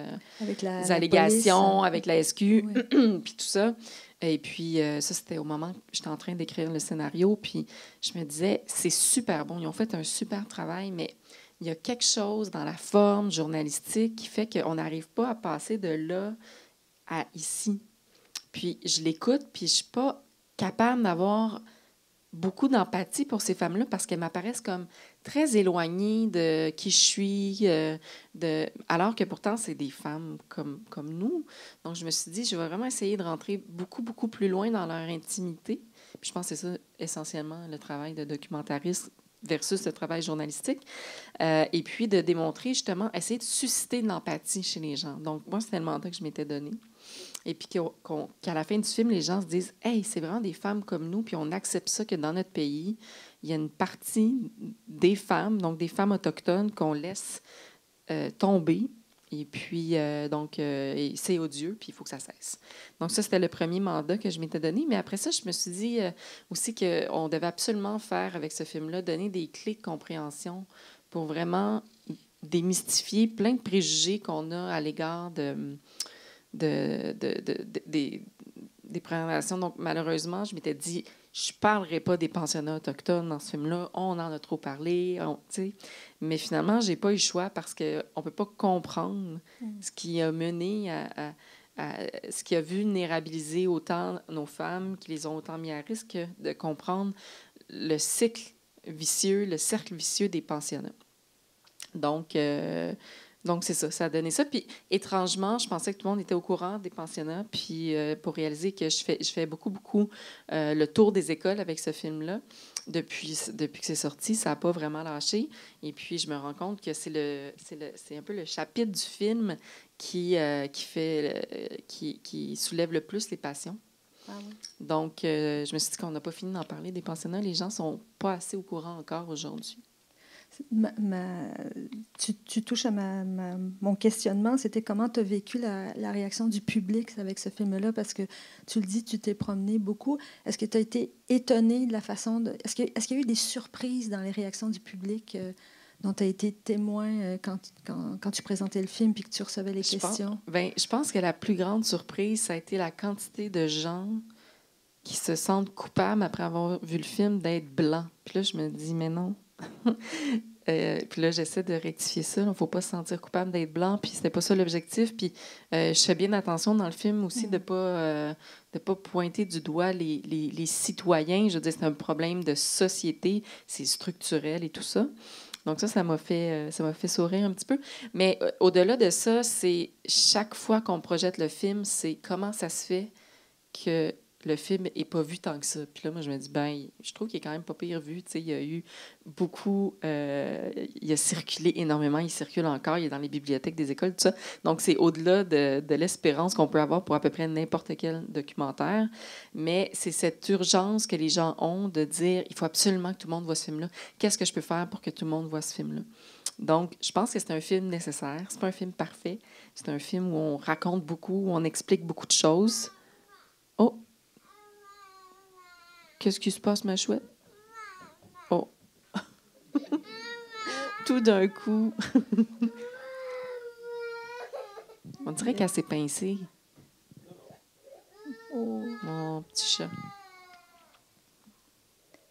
S2: allégations avec la SQ, oui. Puis tout ça. Et puis, ça, c'était au moment que j'étais en train d'écrire le scénario. Puis je me disais, c'est super bon. Ils ont fait un super travail, mais... Il y a quelque chose dans la forme journalistique qui fait qu'on n'arrive pas à passer de là à ici. Puis je l'écoute, puis je ne suis pas capable d'avoir beaucoup d'empathie pour ces femmes-là parce qu'elles m'apparaissent comme très éloignées de qui je suis, alors que pourtant, c'est des femmes comme nous. Donc, je me suis dit, je vais vraiment essayer de rentrer beaucoup, beaucoup plus loin dans leur intimité. Puis je pense que c'est ça, essentiellement, le travail de documentariste versus le travail journalistique, et puis de démontrer, justement, essayer de susciter de l'empathie chez les gens. Donc, moi, c'était le mandat que je m'étais donné. Et puis qu'à la fin du film, les gens se disent « Hey, c'est vraiment des femmes comme nous, puis on accepte ça que dans notre pays, il y a une partie des femmes, donc des femmes autochtones, qu'on laisse tomber. » Et puis, c'est odieux, puis il faut que ça cesse. Donc, ça, c'était le premier mandat que je m'étais donné. Mais après ça, je me suis dit aussi qu'on devait absolument faire, avec ce film-là, donner des clés de compréhension pour vraiment démystifier plein de préjugés qu'on a à l'égard des Premières Nations. Donc, malheureusement, je m'étais dit, je ne parlerai pas des pensionnats autochtones dans ce film-là. On en a trop parlé. Mais finalement, je n'ai pas eu le choix parce qu'on ne peut pas comprendre ce qui a mené à ce qui a vulnérabilisé autant nos femmes, qui les ont autant mis à risque, de comprendre le cercle vicieux des pensionnats. Donc, c'est ça, ça a donné ça. Puis, étrangement, je pensais que tout le monde était au courant des pensionnats. Puis, pour réaliser que je fais beaucoup, beaucoup le tour des écoles avec ce film-là, depuis que c'est sorti, ça n'a pas vraiment lâché. Et puis, je me rends compte que c'est un peu le chapitre du film qui soulève le plus les passions. Ah oui. Donc, je me suis dit qu'on n'a pas fini d'en parler des pensionnats. Les gens ne sont pas assez au courant encore aujourd'hui.
S1: Tu touches à mon questionnement, c'était comment tu as vécu la réaction du public avec ce film-là, parce que tu le dis, tu t'es promené beaucoup. Est-ce que tu as été étonné de la façon de... Est-ce qu'il y a eu des surprises dans les réactions du public dont tu as été témoin quand tu présentais le film puis que tu recevais les questions?
S2: Je pense que la plus grande surprise, ça a été la quantité de gens qui se sentent coupables après avoir vu le film d'être blancs. Puis là, je me dis, mais non. Puis là, j'essaie de rectifier ça. Il ne faut pas se sentir coupable d'être blanc, puis c'était pas ça l'objectif. Puis je fais bien attention dans le film aussi de pas pointer du doigt les citoyens. Je veux dire, c'est un problème de société, c'est structurel et tout ça. Donc ça m'a fait sourire un petit peu. Mais au-delà de ça, c'est chaque fois qu'on projette le film, c'est comment ça se fait que le film n'est pas vu tant que ça. Puis là, moi, je me dis, je trouve qu'il est quand même pas pire vu. Tu sais, il y a eu beaucoup... il a circulé énormément, il circule encore, il est dans les bibliothèques des écoles, tout ça. Donc, c'est au-delà de l'espérance qu'on peut avoir pour à peu près n'importe quel documentaire. Mais c'est cette urgence que les gens ont de dire, il faut absolument que tout le monde voit ce film-là. Qu'est-ce que je peux faire pour que tout le monde voit ce film-là? Donc, je pense que c'est un film nécessaire. C'est pas un film parfait. C'est un film où on raconte beaucoup, où on explique beaucoup de choses. Oh! Qu'est-ce qui se passe, ma chouette? Oh! Tout d'un coup. On dirait qu'elle s'est pincée. Oh, mon petit chat.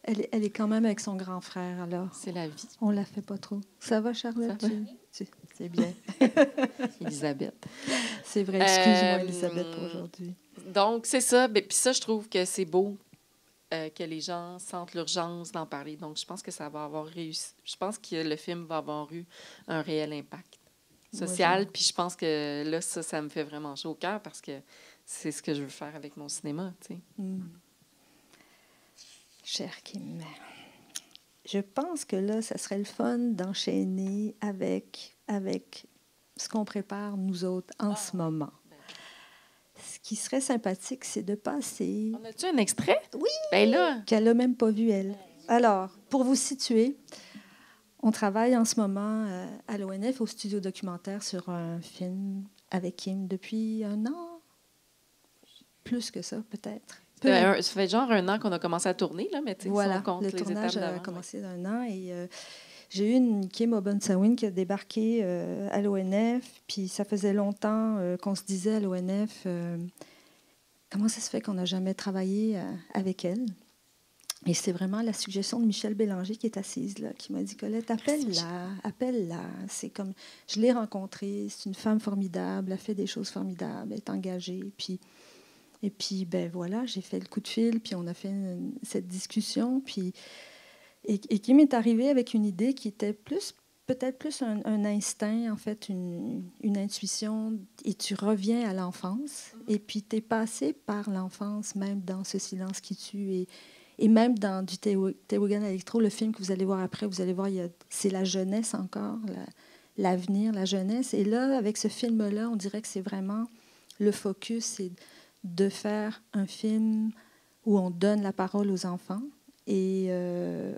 S1: Elle est quand même avec son grand frère, alors.
S2: C'est la vie.
S1: On la fait pas trop. Ça va, Charlotte?
S2: Ça va?
S1: C'est bien.
S2: Elisabeth.
S1: C'est vrai, excuse-moi, Elisabeth, pour aujourd'hui.
S2: Donc, c'est ça. Puis ça, je trouve que c'est beau. Que les gens sentent l'urgence d'en parler. Donc, je pense que ça va avoir réussi. Je pense que le film va avoir eu un réel impact social. Puis je pense que là, ça me fait vraiment chaud au cœur parce que c'est ce que je veux faire avec mon cinéma, tu sais.
S1: Cher Kim, je pense que là, ça serait le fun d'enchaîner avec ce qu'on prépare, nous autres, en ce moment. Ce qui serait sympathique, c'est de passer...
S2: On a-tu un extrait?
S1: Oui!
S2: Ben là!
S1: Qu'elle n'a même pas vu, elle. Alors, pour vous situer, on travaille en ce moment à l'ONF, au studio documentaire, sur un film avec Kim depuis 1 an. Plus que ça, peut-être.
S2: Ça fait genre 1 an qu'on a commencé à tourner, là, mais tu sais,
S1: voilà,
S2: si on compte
S1: le
S2: les
S1: tournage
S2: étapes
S1: a
S2: d'avant,
S1: commencé d'1 an et... j'ai eu une Kim Obonsawin qui a débarqué à l'ONF, puis ça faisait longtemps qu'on se disait à l'ONF comment ça se fait qu'on n'a jamais travaillé avec elle. Et c'est vraiment la suggestion de Michel Bélanger qui est assise là, qui m'a dit, Colette, appelle-la. C'est comme, je l'ai rencontrée, c'est une femme formidable, elle fait des choses formidables, elle est engagée. Et puis, ben voilà, j'ai fait le coup de fil, puis on a fait cette discussion, puis... Et Kim est arrivé avec une idée qui était peut-être plus un instinct, en fait, une intuition, et tu reviens à l'enfance, et puis tu es passé par l'enfance, même dans Ce silence qui tue, et même dans du Théogan Electro, le film que vous allez voir après, vous allez voir, c'est la jeunesse encore, l'avenir, la jeunesse. Et là, avec ce film-là, on dirait que c'est vraiment le focus, c'est de faire un film où on donne la parole aux enfants. Et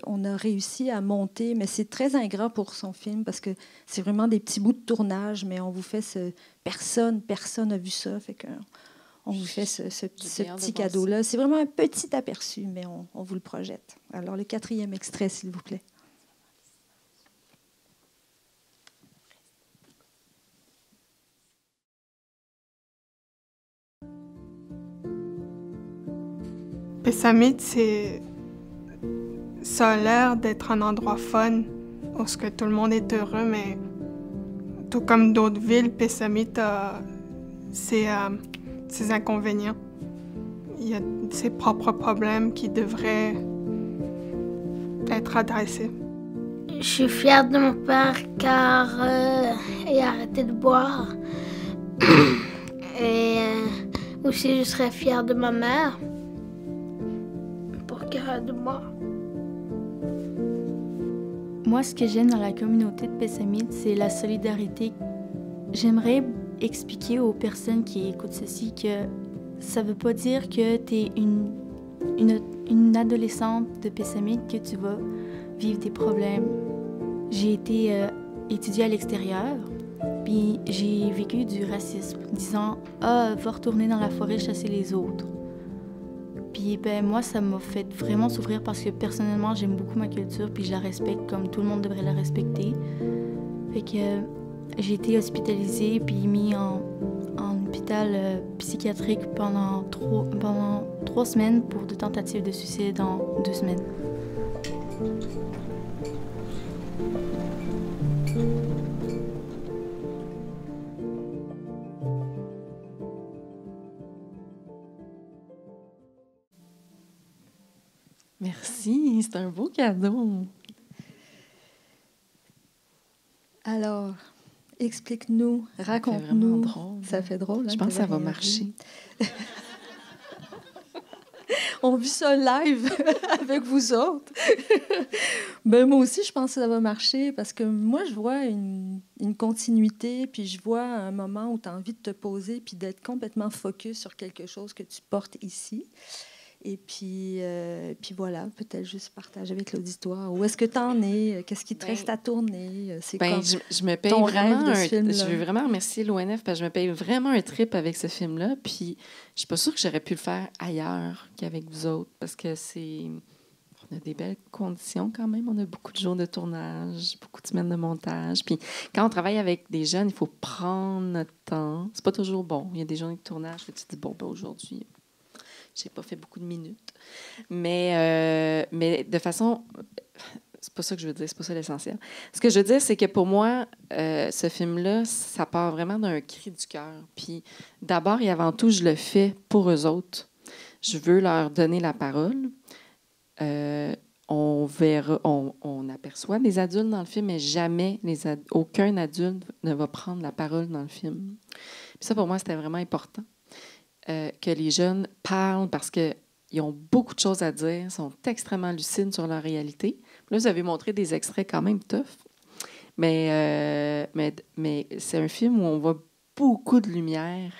S1: on a réussi à monter, mais c'est très ingrat pour son film parce que c'est vraiment des petits bouts de tournage, mais on vous fait personne n'a vu ça, fait qu'on vous fait ce petit cadeau-là. C'est vraiment un petit aperçu, mais on vous le projette. Alors, le 4e extrait, s'il vous plaît.
S10: Pessamit, ça a l'air d'être un endroit fun, où tout le monde est heureux, mais tout comme d'autres villes, Pessamit a ses inconvénients. Il y a ses propres problèmes qui devraient être adressés.
S4: Je suis fière de mon père car il a arrêté de boire. Et aussi, je serais fière de ma mère pour qu'elle arrête de boire.
S11: Moi, ce que j'aime dans la communauté de Pessamit, c'est la solidarité. J'aimerais expliquer aux personnes qui écoutent ceci que ça ne veut pas dire que tu es une adolescente de Pessamit que tu vas vivre des problèmes j'ai été étudier à l'extérieur, puis j'ai vécu du racisme, disant « Ah, va retourner dans la forêt chasser les autres ». Puis ben, moi, ça m'a fait vraiment souffrir parce que personnellement, j'aime beaucoup ma culture, puis je la respecte comme tout le monde devrait la respecter. Fait que j'ai été hospitalisée, puis mis en hôpital psychiatrique pendant 3 semaines pour des tentatives de suicide en 2 semaines.
S2: Merci, c'est un beau cadeau.
S1: Alors, explique-nous, raconte-nous. Ça fait drôle.
S2: Je pense que ça va marcher.
S1: On vit ça live avec vous autres. Ben, moi aussi, je pense que ça va marcher parce que moi, je vois une continuité, puis je vois un moment où tu as envie de te poser puis d'être complètement focus sur quelque chose que tu portes ici. Et puis voilà, peut-être juste partager avec l'auditoire. Où est-ce que tu en es? Qu'est-ce qui te reste à tourner? C'est comme
S2: je me paye
S1: ton
S2: vraiment
S1: rêve de ce film-là.
S2: Je veux vraiment remercier l'ONF parce que je me paye vraiment un trip avec ce film-là. Puis je suis pas sûre que j'aurais pu le faire ailleurs qu'avec vous autres parce que on a des belles conditions quand même. On a beaucoup de jours de tournage, beaucoup de semaines de montage. Puis quand on travaille avec des jeunes, il faut prendre notre temps. C'est pas toujours bon. Il y a des journées de tournage que tu te dis, bon, ben aujourd'hui... J'ai pas fait beaucoup de minutes. Mais de façon... C'est pas ça que je veux dire, c'est pas ça l'essentiel. Ce que je veux dire, c'est que pour moi, ce film-là, ça part vraiment d'un cri du cœur. Puis d'abord et avant tout, je le fais pour eux autres. Je veux leur donner la parole. On aperçoit des adultes dans le film, mais jamais aucun adulte ne va prendre la parole dans le film. Puis ça, pour moi, c'était vraiment important. Que les jeunes parlent parce qu'ils ont beaucoup de choses à dire, sont extrêmement lucides sur leur réalité. Là, vous avez montré des extraits quand même tough, mais c'est un film où on voit beaucoup de lumière.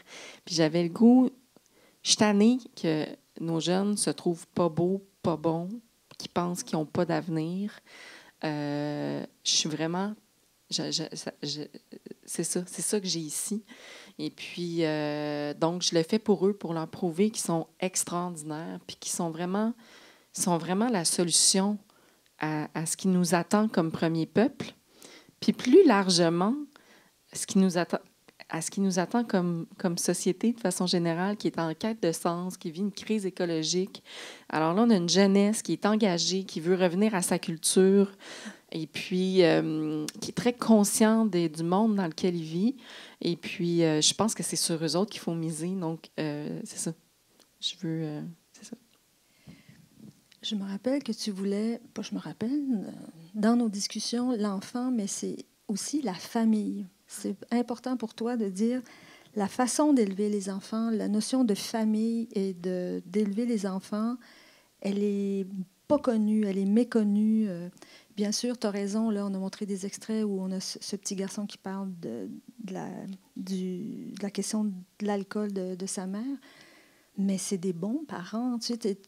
S2: Puis j'avais le goût, je suis tannée que nos jeunes se trouvent pas beaux, pas bons, qui pensent qu'ils n'ont pas d'avenir. Je suis vraiment... c'est ça que j'ai ici. Et puis, donc, je le fais pour eux, pour leur prouver qu'ils sont extraordinaires, puis qu'ils sont vraiment la solution à ce qui nous attend comme premier peuple. Puis plus largement, à ce qui nous attend comme société de façon générale, qui est en quête de sens, qui vit une crise écologique. Alors là, on a une jeunesse qui est engagée, qui veut revenir à sa culture, et puis qui est très conscient du monde dans lequel il vit. Et puis, je pense que c'est sur eux autres qu'il faut miser. Donc, c'est ça. C'est ça.
S1: Je me rappelle que tu voulais, dans nos discussions, l'enfant, mais c'est aussi la famille. C'est important pour toi de dire la façon d'élever les enfants, la notion de famille et d'élever les enfants, elle est pas connue, elle est méconnue. Bien sûr, tu as raison, là, on a montré des extraits où on a ce petit garçon qui parle de la question de l'alcool de sa mère, mais c'est des bons parents. Tu sais,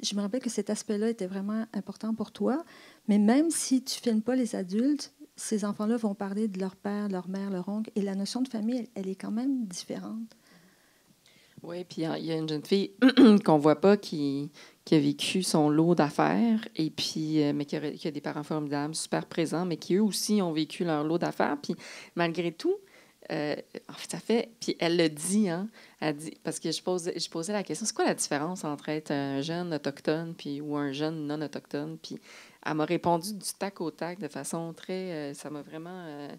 S1: je me rappelle que cet aspect-là était vraiment important pour toi, mais même si tu ne filmes pas les adultes, ces enfants-là vont parler de leur père, leur mère, leur oncle, et la notion de famille, elle est quand même différente.
S2: Oui, puis il y a une jeune fille qu'on ne voit pas qui a vécu son lot d'affaires, et puis, mais qui a des parents formidables, super présents, mais qui eux aussi ont vécu leur lot d'affaires. Puis malgré tout, en fait, ça fait... Puis elle le dit, hein? Elle dit, parce que je posais la question, c'est quoi la différence entre être un jeune autochtone ou un jeune non-autochtone? Puis elle m'a répondu du tac au tac de façon très... ça m'a vraiment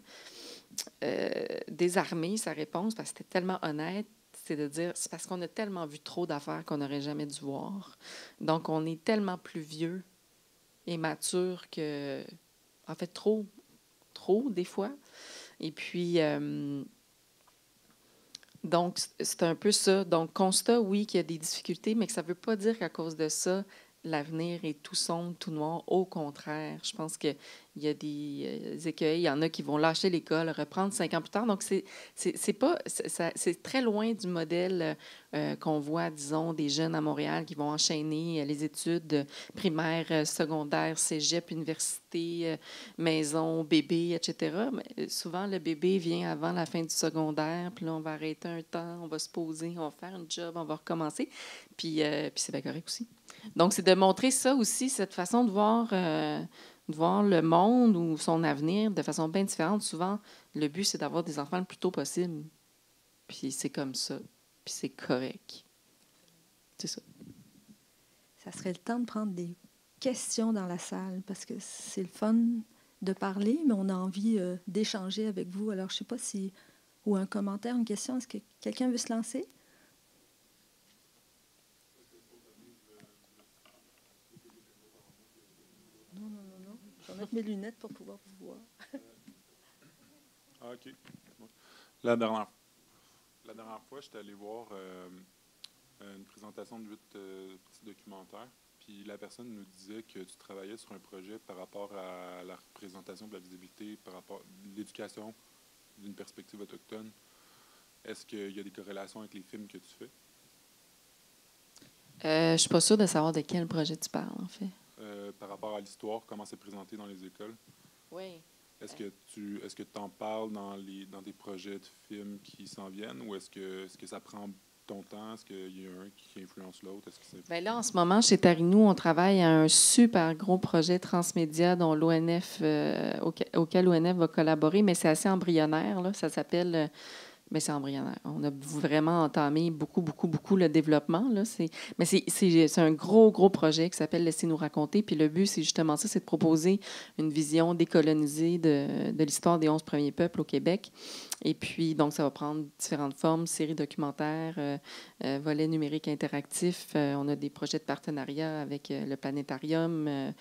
S2: désarmée, sa réponse, parce que c'était tellement honnête. C'est de dire, c'est parce qu'on a tellement vu trop d'affaires qu'on n'aurait jamais dû voir. Donc, on est tellement plus vieux et mature que... En fait, trop des fois. Et puis, donc, c'est un peu ça. Donc, constat, oui, qu'il y a des difficultés, mais que ça ne veut pas dire qu'à cause de ça, l'avenir est tout sombre, tout noir. Au contraire, je pense qu'il y a des écueils. Il y en a qui vont lâcher l'école, reprendre 5 ans plus tard. Donc, c'est très loin du modèle qu'on voit, disons, des jeunes à Montréal qui vont enchaîner les études primaires, secondaires, cégep, université, maison, bébé, etc. Mais souvent, le bébé vient avant la fin du secondaire, puis là, on va arrêter un temps, on va se poser, on va faire un job, on va recommencer. Puis c'est bien correct aussi. Donc, c'est de montrer ça aussi, cette façon de voir le monde ou son avenir de façon bien différente. Souvent, le but, c'est d'avoir des enfants le plus tôt possible. Puis c'est comme ça. Puis c'est correct. C'est ça.
S1: Ça serait le temps de prendre des questions dans la salle parce que c'est le fun de parler, mais on a envie d'échanger avec vous. Alors, je ne sais pas si... Ou un commentaire, une question. Est-ce que quelqu'un veut se lancer? Non. Je vais mettre mes lunettes pour pouvoir vous voir.
S12: Ah, OK. La dernière fois, j'étais allé voir une présentation de 8 petits documentaires. Puis la personne nous disait que tu travaillais sur un projet par rapport à la représentation de la visibilité, par rapport à l'éducation d'une perspective autochtone. Est-ce qu'il y a des corrélations avec les films que tu fais?
S2: Je ne suis pas sûre de savoir de quel projet tu parles, en fait.
S12: Par rapport à l'histoire, comment c'est présenté dans les écoles?
S2: Oui.
S12: Est-ce que tu en parles dans des projets de films qui s'en viennent ou est-ce que ça prend ton temps? Est-ce qu'il y a un qui influence l'autre?
S2: Bien là, en ce moment, chez Tarinou, on travaille à un super gros projet transmédia dont l'ONF, auquel l'ONF va collaborer, mais c'est assez embryonnaire. Là. Ça s'appelle... Mais c'est embryonnaire. On a vraiment entamé beaucoup le développement. Là. Mais c'est un gros projet qui s'appelle « Laissez-nous raconter ». Puis le but, c'est justement ça, c'est de proposer une vision décolonisée de l'histoire des 11 premiers peuples au Québec. Et puis, donc, ça va prendre différentes formes, séries documentaires, volets numériques interactifs. On a des projets de partenariat avec le Planétarium.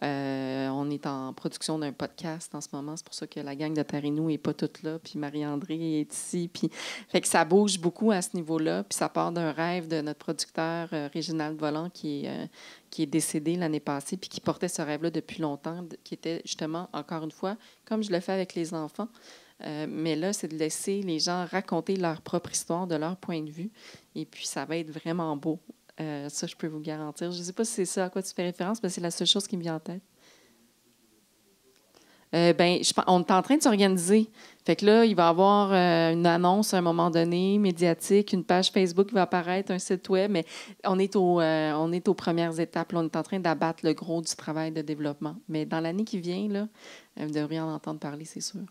S2: On est en production d'un podcast en ce moment. C'est pour ça que la gang de Tarinou n'est pas toute là. Puis Marie-André est ici. Puis, fait que ça bouge beaucoup à ce niveau-là. Puis ça part d'un rêve de notre producteur, Réginald Volant, qui est décédé l'année passée, puis qui portait ce rêve-là depuis longtemps, qui était justement, encore une fois, comme je le fais avec les enfants, mais là, c'est de laisser les gens raconter leur propre histoire de leur point de vue. Et puis, ça va être vraiment beau. Ça, je peux vous garantir. Je ne sais pas si c'est ça à quoi tu fais référence, mais c'est la seule chose qui me vient en tête. On est en train de s'organiser. Fait que là, il va y avoir une annonce à un moment donné, médiatique, une page Facebook qui va apparaître, un site web, mais on est aux premières étapes. Là, on est en train d'abattre le gros du travail de développement. Mais dans l'année qui vient, là, vous devriez en entendre parler, c'est sûr.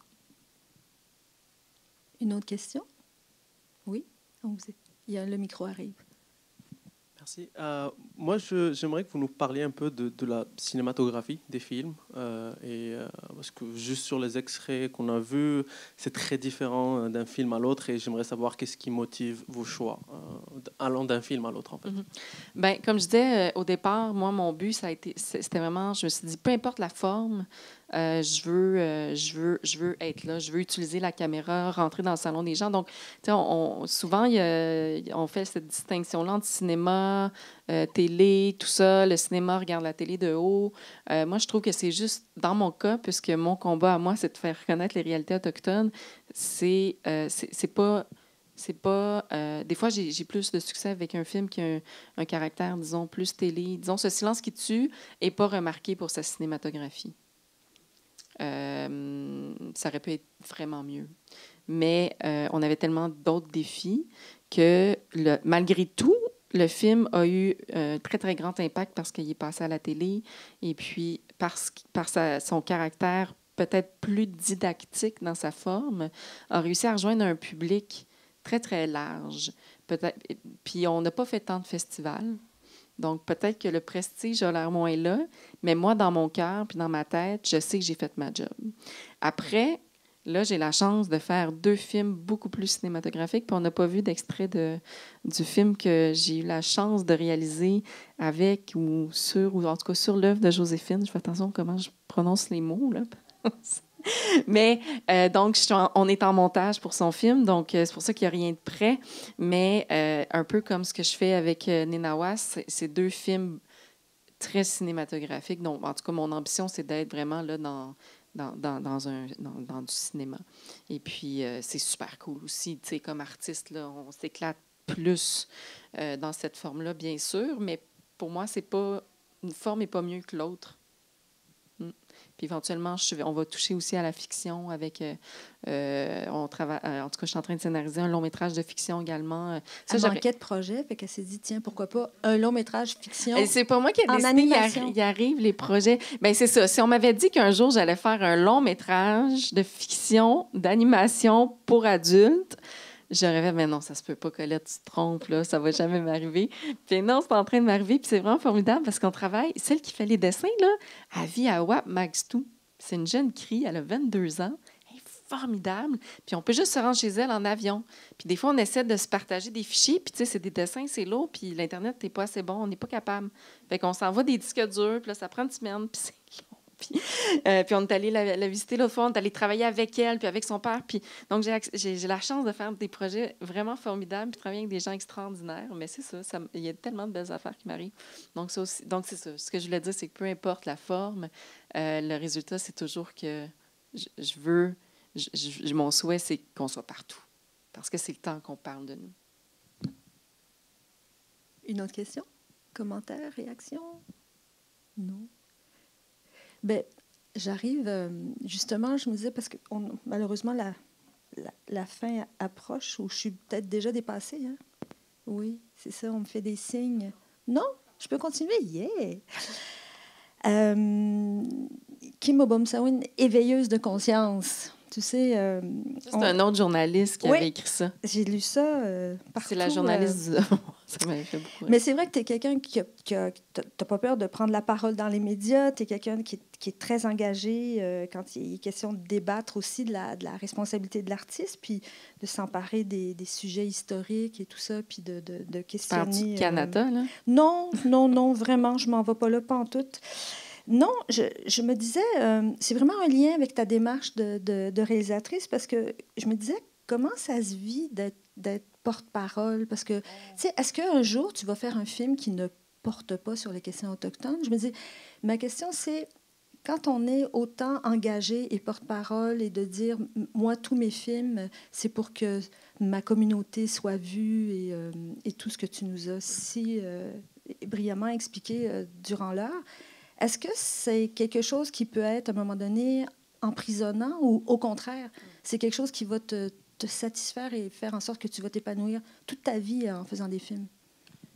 S1: Une autre question? Oui? Le micro arrive.
S13: Merci. Moi, j'aimerais que vous nous parliez un peu de la cinématographie des films. Parce que juste sur les extraits qu'on a vus, c'est très différent d'un film à l'autre. Et j'aimerais savoir qu'est-ce qui motive vos choix allant d'un film à l'autre, en fait.
S2: Bien, comme je disais au départ, moi, mon but, c'était vraiment, je me suis dit, peu importe la forme, je veux être là, je veux utiliser la caméra, rentrer dans le salon des gens. Donc, souvent, on fait cette distinction-là entre cinéma, télé, tout ça. Le cinéma regarde la télé de haut. Moi, je trouve que c'est juste, dans mon cas, puisque mon combat à moi, c'est de faire reconnaître les réalités autochtones, c'est pas... des fois, j'ai plus de succès avec un film qui a un caractère, disons, plus télé. Disons, Ce silence qui tue n'est pas remarqué pour sa cinématographie. Ça aurait pu être vraiment mieux. Mais on avait tellement d'autres défis que, malgré tout, le film a eu un très, très grand impact parce qu'il est passé à la télé et puis par son caractère peut-être plus didactique dans sa forme, a réussi à rejoindre un public très, très large. Puis on n'a pas fait tant de festivals. Donc, peut-être que le prestige a l'air moins là, mais moi, dans mon cœur puis dans ma tête, je sais que j'ai fait ma job. Après, là, j'ai la chance de faire 2 films beaucoup plus cinématographiques, puis on n'a pas vu d'extrait du film que j'ai eu la chance de réaliser avec ou en tout cas sur l'œuvre de Joséphine. Je fais attention à comment je prononce les mots, là. Mais donc, on est en montage pour son film, donc c'est pour ça qu'il n'y a rien de prêt. Mais un peu comme ce que je fais avec Ninawas, c'est 2 films très cinématographique. Donc, en tout cas, mon ambition, c'est d'être vraiment là dans du cinéma. Et puis, c'est super cool aussi. Tu sais, comme artiste, là, on s'éclate plus dans cette forme-là, bien sûr, mais pour moi, une forme n'est pas mieux que l'autre. Puis éventuellement, on va toucher aussi à la fiction avec... on travaille, en tout cas, je suis en train de scénariser un long-métrage de fiction également.
S1: Elle manquait de projet, fait qu'elle s'est dit, tiens, pourquoi pas un long-métrage fiction en
S2: c'est pas moi qui ai décidé,
S1: animation.
S2: il arrive les projets. Bien, c'est ça. Si on m'avait dit qu'un jour, j'allais faire un long-métrage de fiction, d'animation pour adultes, j'aurais fait, mais non, ça se peut pas, Colette, tu te trompes, là, ça va jamais m'arriver. Puis non, c'est en train de m'arriver, puis c'est vraiment formidable parce qu'on travaille. Celle qui fait les dessins, là, elle vit à WAP Magstou. C'est une jeune crie, elle a 22 ans. Elle est formidable. Puis on peut juste se rendre chez elle en avion. Puis des fois, on essaie de se partager des fichiers, puis tu sais, c'est des dessins, c'est lourd, puis l'Internet n'est pas assez bon, on n'est pas capable. Fait qu'on s'envoie des disques durs, puis là, ça prend une semaine, puis c'est long. Puis on est allé la visiter l'autre fois, on est allé travailler avec elle, puis avec son père. Puis, donc, j'ai la chance de faire des projets vraiment formidables, puis travailler avec des gens extraordinaires. Mais c'est ça, il y a tellement de belles affaires qui m'arrivent. Donc, c'est ça. Ce que je voulais dire, c'est que peu importe la forme, le résultat, c'est toujours que mon souhait, c'est qu'on soit partout. Parce que c'est le temps qu'on parle de nous.
S1: Une autre question? Commentaire, réaction? Non? Bien, j'arrive, justement, je me disais, parce que malheureusement, la fin approche, ou je suis peut-être déjà dépassée. Hein? Oui, c'est ça, on me fait des signes. Non, je peux continuer? Yeah! Kim Obomsawin, éveilleuse de conscience. Tu sais...
S2: c'est un autre journaliste qui avait écrit ça.
S1: J'ai lu ça partout.
S2: C'est la journaliste du... Ça m'avait fait beaucoup.
S1: Mais c'est vrai que tu es quelqu'un qui n'a pas peur de prendre la parole dans les médias. Tu es quelqu'un qui est très engagé quand il est question de débattre aussi de la responsabilité de l'artiste, puis de s'emparer des sujets historiques et tout ça, puis de questionner...
S2: Parles-tu du Canada, là?
S1: Non, vraiment, je m'en vais pas là, pas en tout. Non, je me disais, c'est vraiment un lien avec ta démarche de réalisatrice, parce que je me disais, comment ça se vit d'être porte-parole? Parce que, tu sais, est-ce qu'un jour, tu vas faire un film qui ne porte pas sur les questions autochtones? Je me dis, ma question, c'est, quand on est autant engagé et porte-parole et de dire, moi, tous mes films, c'est pour que ma communauté soit vue et tout ce que tu nous as si brillamment expliqué durant l'heure, est-ce que c'est quelque chose qui peut être, à un moment donné, emprisonnant ou, au contraire, c'est quelque chose qui va te satisfaire et faire en sorte que tu vas t'épanouir toute ta vie en faisant des films?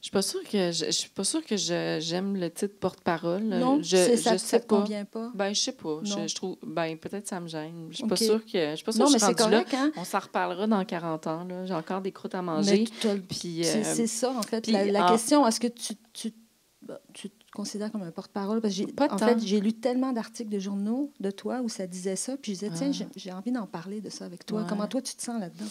S2: Je suis pas sûre que j'aime le titre porte-parole.
S1: Non, ça te convient pas.
S2: Ben, je sais pas. Je trouve, peut-être ça me gêne. Je suis pas
S1: Okay.
S2: sûre que je
S1: non, mais
S2: suis
S1: c'est correct,
S2: là.
S1: Hein?
S2: On s'en reparlera dans 40 ans. Là. J'ai encore des croûtes à manger.
S1: Puis c'est ça, en fait. La question, est-ce que tu te considères comme un porte-parole? Parce que en fait, j'ai lu tellement d'articles de journaux de toi où ça disait ça, puis je disais, tiens, j'ai envie d'en parler de ça avec toi. Ouais. Comment toi, tu te sens là-dedans?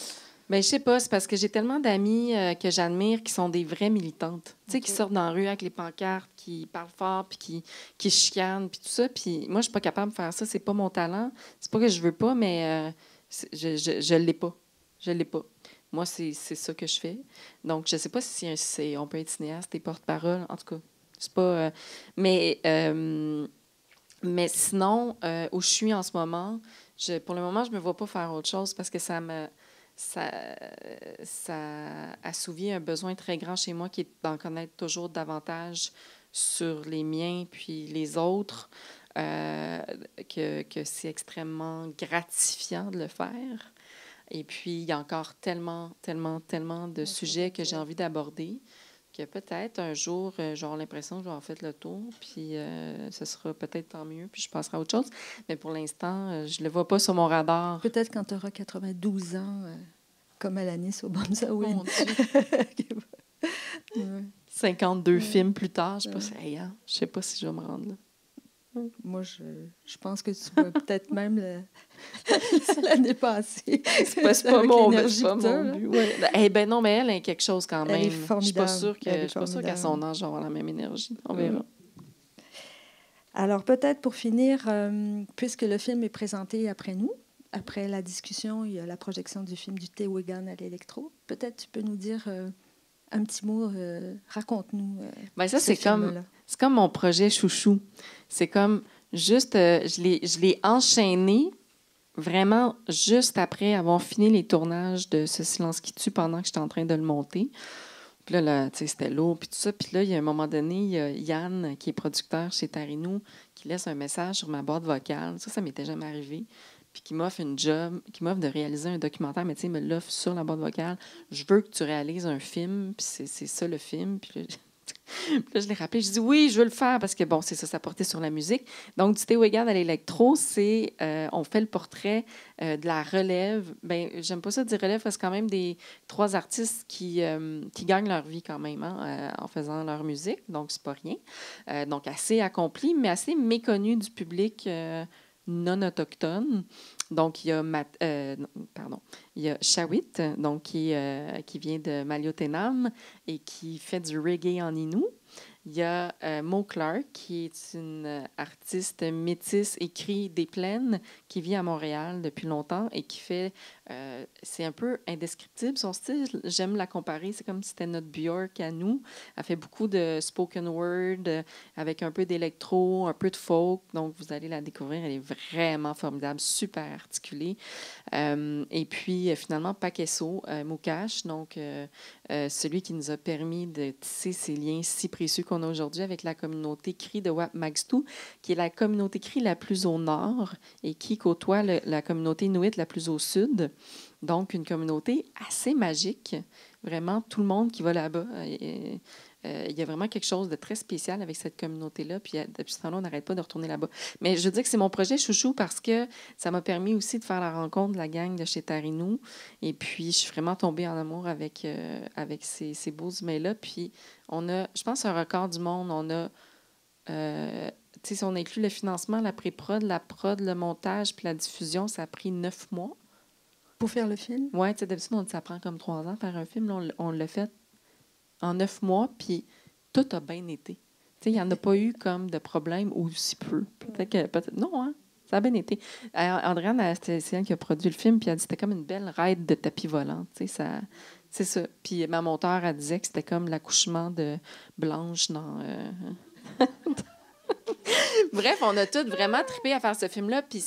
S2: Bien, je sais pas, c'est parce que j'ai tellement d'amis que j'admire qui sont des vraies militantes. Tu sais, qui sortent dans la rue avec les pancartes, qui parlent fort, puis qui chicanent, puis tout ça. Puis moi, je suis pas capable de faire ça. C'est pas mon talent. C'est pas que je veux pas, mais je l'ai pas. Je l'ai pas. Moi, c'est ça que je fais. Donc, je sais pas si on peut être cinéaste et porte-parole. En tout cas, c'est pas... mais sinon, où je suis en ce moment, pour le moment, je me vois pas faire autre chose parce que ça assouvit un besoin très grand chez moi qui est d'en connaître toujours davantage sur les miens puis les autres, que c'est extrêmement gratifiant de le faire. Et puis, il y a encore tellement de sujets que j'ai envie d'aborder que peut-être un jour, j'aurai l'impression que je vais avoir fait le tour, puis ce sera peut-être tant mieux, puis je passerai à autre chose. Mais pour l'instant, je ne le vois pas sur mon radar.
S1: Peut-être quand tu auras 92 ans, comme Alanis Obomsawin.
S2: Mon Dieu! 52 films plus tard, je sais pas si je vais me rendre là.
S1: Moi, je pense que tu vas peut-être même l'année passée.
S2: C'est pas mon but. Ouais. Ben non, mais elle a quelque chose quand même.
S1: Elle est formidable.
S2: Je suis pas sûre qu'à son âge, je vais avoir la même énergie. On verra.
S1: Alors, peut-être pour finir, puisque le film est présenté après nous, après la discussion, il y a la projection du film du Tewigan à l'Électro. Peut-être tu peux nous dire un petit mot, raconte-nous.
S2: Ben ça, c'est comme... c'est comme mon projet chouchou. C'est comme juste, je l'ai enchaîné vraiment juste après avoir fini les tournages de Ce silence qui tue pendant que j'étais en train de le monter. Puis là tu sais, c'était lourd, puis tout ça. Puis là, il y a un moment donné, il y a Yann, qui est producteur chez Tarinou, qui laisse un message sur ma boîte vocale. Ça m'était jamais arrivé. Puis qui m'offre une job, qui m'offre de réaliser un documentaire, mais tu sais, il me l'offre sur la boîte vocale. Je veux que tu réalises un film, puis c'est ça le film. Puis là, je l'ai rappelé, je dis oui, je veux le faire parce que, bon, c'est ça portait sur la musique. Donc, du Théo-Égard à l'électro, c'est, on fait le portrait de la relève. Bien, j'aime pas ça dire relève parce que quand même des 3 artistes qui gagnent leur vie quand même en faisant leur musique, donc c'est pas rien. Donc, assez accompli, mais assez méconnu du public non autochtone. Donc, il y a Shawit, donc, qui vient de Maliotenam et qui fait du reggae en Innu. Il y a Mo Clark, qui est une artiste métisse et crie des plaines, qui vit à Montréal depuis longtemps et qui fait... c'est un peu indescriptible, son style. J'aime la comparer. C'est comme si c'était notre Björk à nous. Elle fait beaucoup de spoken word avec un peu d'électro, un peu de folk. Donc, vous allez la découvrir. Elle est vraiment formidable, super articulée. Et puis, finalement, Pakeso Mukash, donc celui qui nous a permis de tisser ces liens si précieux qu'on a aujourd'hui avec la communauté Cri de Wapmagstu, qui est la communauté Cri la plus au nord et qui côtoie la communauté Inuit la plus au sud. Donc, une communauté assez magique. Vraiment, tout le monde qui va là-bas. Il y a vraiment quelque chose de très spécial avec cette communauté-là. Puis, depuis ce temps-là, on n'arrête pas de retourner là-bas. Mais je dis que c'est mon projet chouchou parce que ça m'a permis aussi de faire la rencontre de la gang de chez Tarinou. Et puis, je suis vraiment tombée en amour avec ces beaux humains-là. Puis, on a, je pense, un record du monde. On a... tu sais, si on inclut le financement, la pré-prod, la prod, le montage puis la diffusion, ça a pris 9 mois.
S1: Pour faire le film?
S2: Oui, tu sais, d'habitude, ça prend comme 3 ans faire un film. Là, on l'a fait en 9 mois, puis tout a bien été. Tu sais, il n'y en a pas eu comme de problème ou si peu. Peut-être non, hein? Ça a bien été. Andréane, c'est elle qui a produit le film, puis elle dit que c'était comme une belle ride de tapis volant. Tu sais, c'est ça. Puis ma monteure, elle disait que c'était comme l'accouchement de Blanche dans... Bref, on a toutes vraiment trippé à faire ce film-là. Puis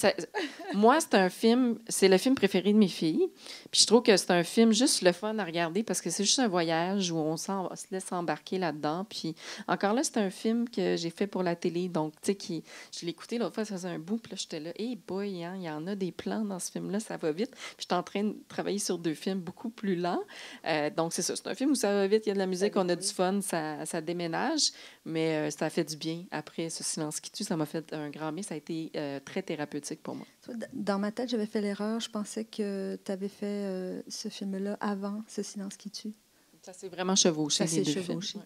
S2: moi, c'est le film préféré de mes filles. Puis je trouve que c'est un film juste le fun à regarder parce que c'est juste un voyage où on se laisse embarquer là-dedans. Puis encore là, c'est un film que j'ai fait pour la télé. Donc, tu sais, je l'ai écouté l'autre fois, ça faisait un bout. Puis là, j'étais là, hey boy, hein, il y en a des plans dans ce film-là, ça va vite. Puis j'étais en train de travailler sur 2 films beaucoup plus lents. Donc, c'est ça. C'est un film où ça va vite, il y a de la musique, on a du fun, ça déménage. Mais ça fait du bien après Ce silence qui tue. Ça m'a fait un grand bien. Ça a été très thérapeutique pour moi.
S1: Dans ma tête, j'avais fait l'erreur. Je pensais que tu avais fait ce film-là avant Ce silence qui tue.
S2: Ça s'est vraiment chevauché,
S1: les deux films. Ouais.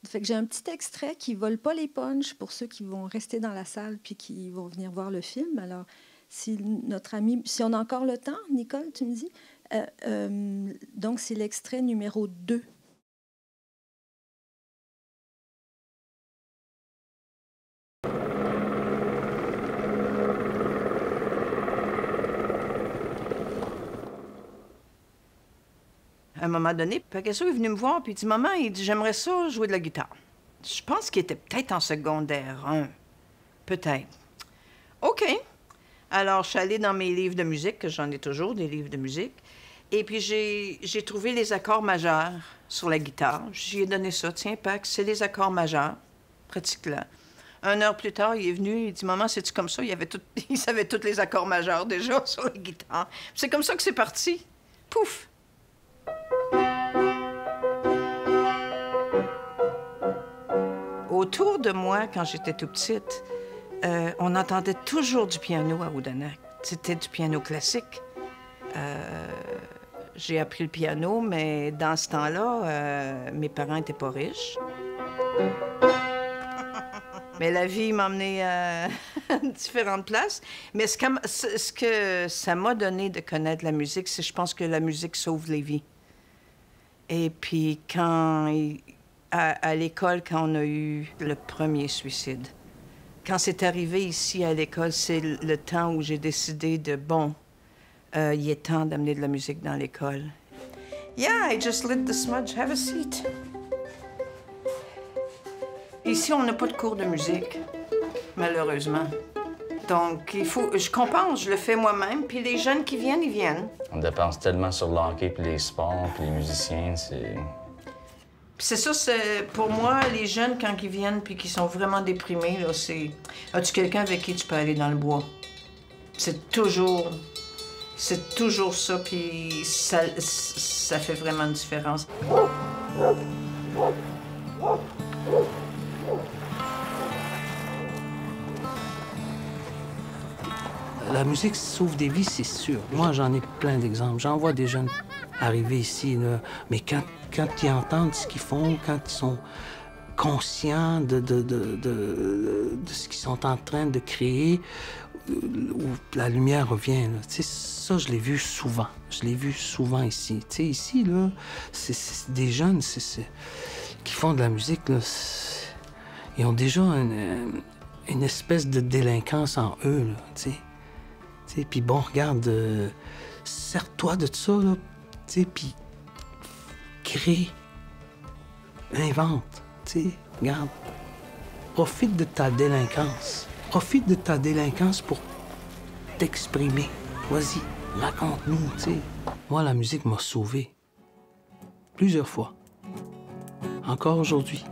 S1: Fait que j'ai un petit extrait qui ne vole pas les punchs pour ceux qui vont rester dans la salle puis qui vont venir voir le film. Alors, si on a encore le temps, Nicole, tu me dis. Donc, c'est l'extrait numéro 2.
S14: À un moment donné, Pakeso est venu me voir puis il dit « Maman, il dit, j'aimerais ça jouer de la guitare. » Je pense qu'il était peut-être en secondaire 1. Peut-être. OK. Alors, je suis allée dans mes livres de musique, que j'en ai toujours, des livres de musique, et puis j'ai trouvé les accords majeurs sur la guitare. J'y ai donné ça. Tiens, Pac, c'est les accords majeurs. Pratique-là. 1 heure plus tard, il est venu, il dit « Maman, c'est-tu comme ça? » Il savait tous les accords majeurs déjà sur la guitare. C'est comme ça que c'est parti. Pouf! Autour de moi, quand j'étais tout petite, on entendait toujours du piano à Odanak. C'était du piano classique. J'ai appris le piano, mais dans ce temps-là, mes parents n'étaient pas riches. Mais la vie m'a emmenée à différentes places. Mais ce que ça m'a donné de connaître la musique, c'est je pense que la musique sauve les vies. Et puis à l'école, quand on a eu le premier suicide, quand c'est arrivé ici à l'école, c'est le temps où j'ai décidé de, il est temps d'amener de la musique dans l'école. Yeah, I just lit the smudge. Have a seat. Ici, on n'a pas de cours de musique, malheureusement. Donc, je compense, je le fais moi-même, puis les jeunes qui viennent, ils viennent.
S15: On dépense tellement sur le hockey, puis les sports, puis les musiciens, c'est...
S14: Puis c'est ça, pour moi, les jeunes, quand ils viennent puis qu'ils sont vraiment déprimés, là, c'est... As-tu quelqu'un avec qui tu peux aller dans le bois? C'est toujours ça, puis ça fait vraiment une différence.
S16: La musique sauve des vies, c'est sûr. Moi, j'en ai plein d'exemples. J'en vois des jeunes arriver ici, là. Mais quand ils entendent ce qu'ils font, quand ils sont conscients de ce qu'ils sont en train de créer, où la lumière revient, là. Tu sais, ça, je l'ai vu souvent. Je l'ai vu souvent ici. Tu sais, ici, là, c'est des jeunes qui font de la musique, là. Ils ont déjà une espèce de délinquance en eux, là, tu sais. Puis bon, regarde, sers-toi de ça, là, puis crée, invente, regarde. Profite de ta délinquance. Profite de ta délinquance pour t'exprimer. Vas-y, raconte-nous, Moi, la musique m'a sauvé. Plusieurs fois. Encore aujourd'hui.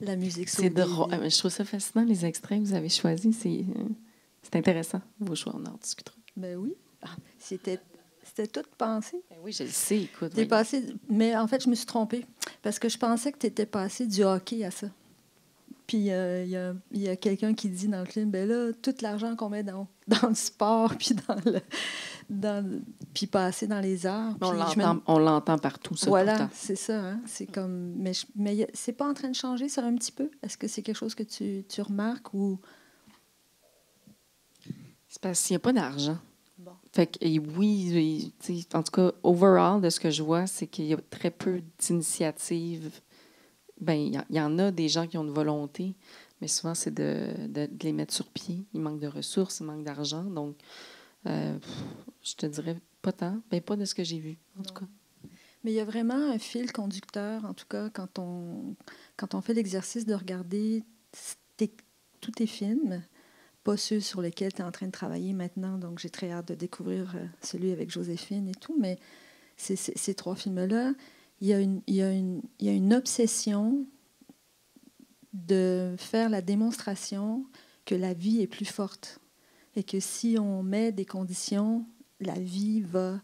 S1: La musique.
S2: C'est drôle. Je trouve ça fascinant, les extraits que vous avez choisis. C'est intéressant. Vos choix, on en discutera.
S1: Ben oui. C'était tout pensé.
S2: Ben oui, je le sais. Écoute.
S1: Mais en fait, je me suis trompée. Parce que je pensais que tu étais passé du hockey à ça. Puis il y a quelqu'un qui dit dans le film, ben là, tout l'argent qu'on met dans le sport, puis puis passer dans les arts.
S2: On l'entend partout, ça.
S1: Voilà, c'est ça. Hein? C'est comme, mais c'est pas en train de changer, ça, un petit peu? Est-ce que c'est quelque chose que tu remarques ou...
S2: C'est parce qu'il n'y a pas d'argent. Bon. Fait que, oui, en tout cas, overall, de ce que je vois, c'est qu'il y a très peu d'initiatives. Bien, il y en a des gens qui ont une volonté, mais souvent, c'est de les mettre sur pied. Il manque de ressources, il manque d'argent. Donc, je te dirais pas tant. Bien, pas de ce que j'ai vu, en tout cas.
S1: Mais il y a vraiment un fil conducteur, en tout cas, quand on fait l'exercice de regarder tous tes films, pas ceux sur lesquels tu es en train de travailler maintenant. Donc, j'ai très hâte de découvrir celui avec Joséphine et tout. Mais ces trois films-là, il y a une obsession de faire la démonstration que la vie est plus forte et que si on met des conditions, la vie va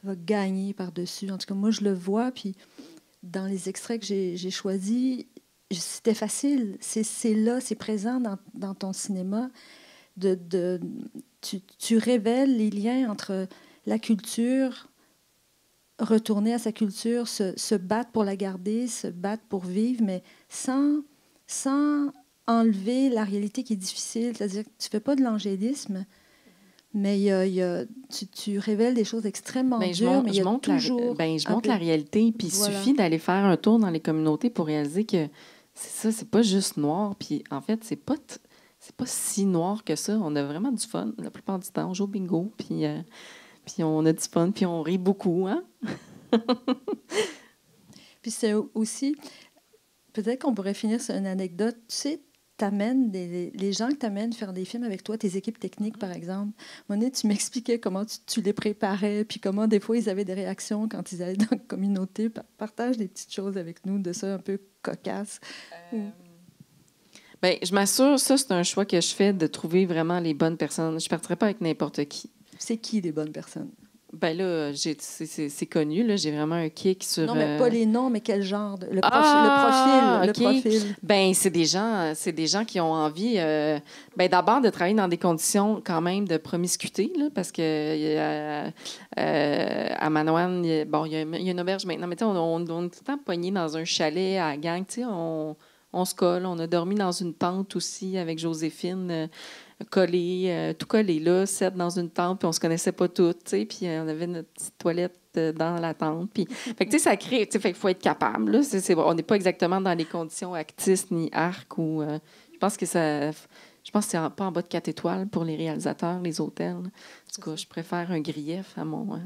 S1: gagner par-dessus. En tout cas, moi, je le vois, puis dans les extraits que j'ai choisis, c'était facile. C'est là, c'est présent dans ton cinéma. Tu révèles les liens entre la culture, retourner à sa culture, se battre pour la garder, se battre pour vivre, mais sans enlever la réalité qui est difficile. C'est-à-dire que tu ne fais pas de l'angélisme, mais tu révèles des choses extrêmement dures, mais il y a toujours...
S2: je montre la réalité, puis il suffit d'aller faire un tour dans les communautés pour réaliser que c'est ça, c'est pas juste noir, puis en fait, c'est pas si noir que ça. On a vraiment du fun la plupart du temps. On joue au bingo, puis on a du fun, puis on rit beaucoup, hein?
S1: Puis c'est aussi... Peut-être qu'on pourrait finir sur une anecdote. Tu sais, t'amènes les gens que t'amènent faire des films avec toi, tes équipes techniques, par exemple. Monet, tu m'expliquais comment tu les préparais, puis comment des fois ils avaient des réactions quand ils allaient dans la communauté. Partage des petites choses avec nous, de ça un peu cocasse.
S2: Bien, je m'assure, ça, c'est un choix que je fais, de trouver vraiment les bonnes personnes. Je ne partirais pas avec n'importe qui.
S1: C'est qui les bonnes personnes?
S2: Bien là, c'est connu, là. J'ai vraiment un kick sur...
S1: Non, mais pas les noms, mais quel genre? Le profil.
S2: Okay.
S1: Le profil.
S2: Bien, c'est des gens qui ont envie, d'abord, de travailler dans des conditions quand même de promiscuité, là, parce que à Manawan, il y a une auberge maintenant, mais tu sais, on est tout le temps pognés dans un chalet à la gang, tu sais, on se colle. On a dormi dans une tente aussi avec Joséphine, tout collé là, 7 dans une tente, puis on se connaissait pas toutes, tu sais, puis on avait notre petite toilette dans la tente. Puis, fait que, tu sais, ça crée, tu sais, fait qu'il faut être capable, là. On n'est pas exactement dans les conditions actistes ni arc ou... je pense que ça... Je pense que c'est pas en bas de 4 étoiles pour les réalisateurs, les hôtels. En tout cas, je préfère un grief à mon...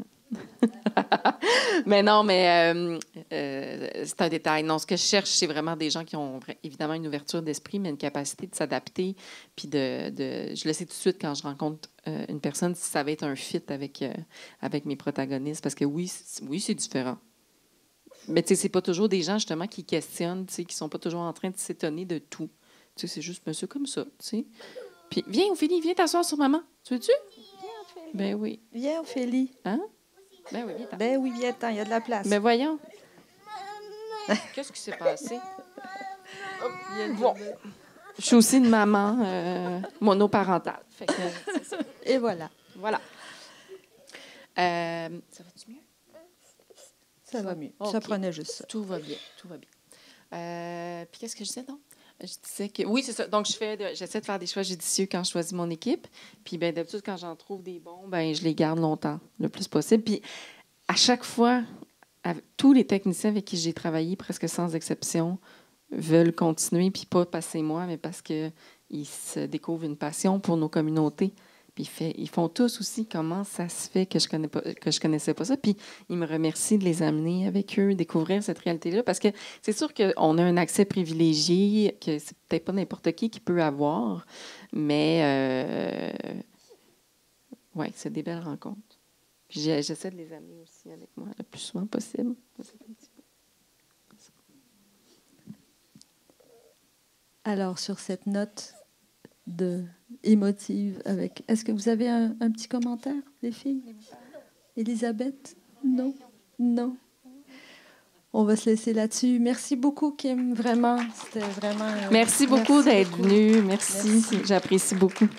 S2: mais non, mais c'est un détail. Non, ce que je cherche, c'est vraiment des gens qui ont évidemment une ouverture d'esprit, mais une capacité de s'adapter. Puis je le sais tout de suite quand je rencontre une personne, si ça va être un fit avec mes protagonistes. Parce que oui, c'est différent. Mais tu sais, c'est pas toujours des gens, justement, qui questionnent, tu sais, qui sont pas toujours en train de s'étonner de tout. Tu sais, c'est juste monsieur comme ça, tu sais. Puis, viens, Ophélie, viens t'asseoir sur maman. Tu veux-tu?
S1: Viens, Ophélie.
S2: Ben oui.
S1: Viens, Ophélie.
S2: Hein? Ben oui, viens-t'en.
S1: Ben oui, viens-t'en, il y a de la place.
S2: Ben voyons. Qu'est-ce qui s'est passé? Bon. Je suis aussi une maman monoparentale. Fait que, c'est ça.
S1: Et voilà.
S2: Voilà. Ça va-tu mieux?
S1: Ça va mieux.
S2: Okay.
S1: Ça prenait juste ça.
S2: Tout va bien, tout va bien. Puis qu'est-ce que je disais, donc? Je disais que... Oui, c'est ça. Donc, j'essaie de faire des choix judicieux quand je choisis mon équipe. Puis, ben, d'habitude, quand j'en trouve des bons, ben, je les garde longtemps, le plus possible. Puis, à chaque fois, tous les techniciens avec qui j'ai travaillé, presque sans exception, veulent continuer, puis pas parce que c'est moi, mais parce qu'ils se découvrent une passion pour nos communautés. Puis ils font tous aussi comment ça se fait que je connaissais pas ça. Puis ils me remercient de les amener avec eux, découvrir cette réalité-là. Parce que c'est sûr qu'on a un accès privilégié que c'est peut-être pas n'importe qui peut avoir. Mais ouais, c'est des belles rencontres. Puis j'essaie de les amener aussi avec moi le plus souvent possible.
S1: Alors, sur cette note émotive, est-ce que vous avez un petit commentaire, les filles? Elisabeth? Non? Non? On va se laisser là-dessus. Merci beaucoup, Kim. Vraiment, c'était vraiment...
S2: Merci beaucoup d'être venue. Merci. J'apprécie beaucoup.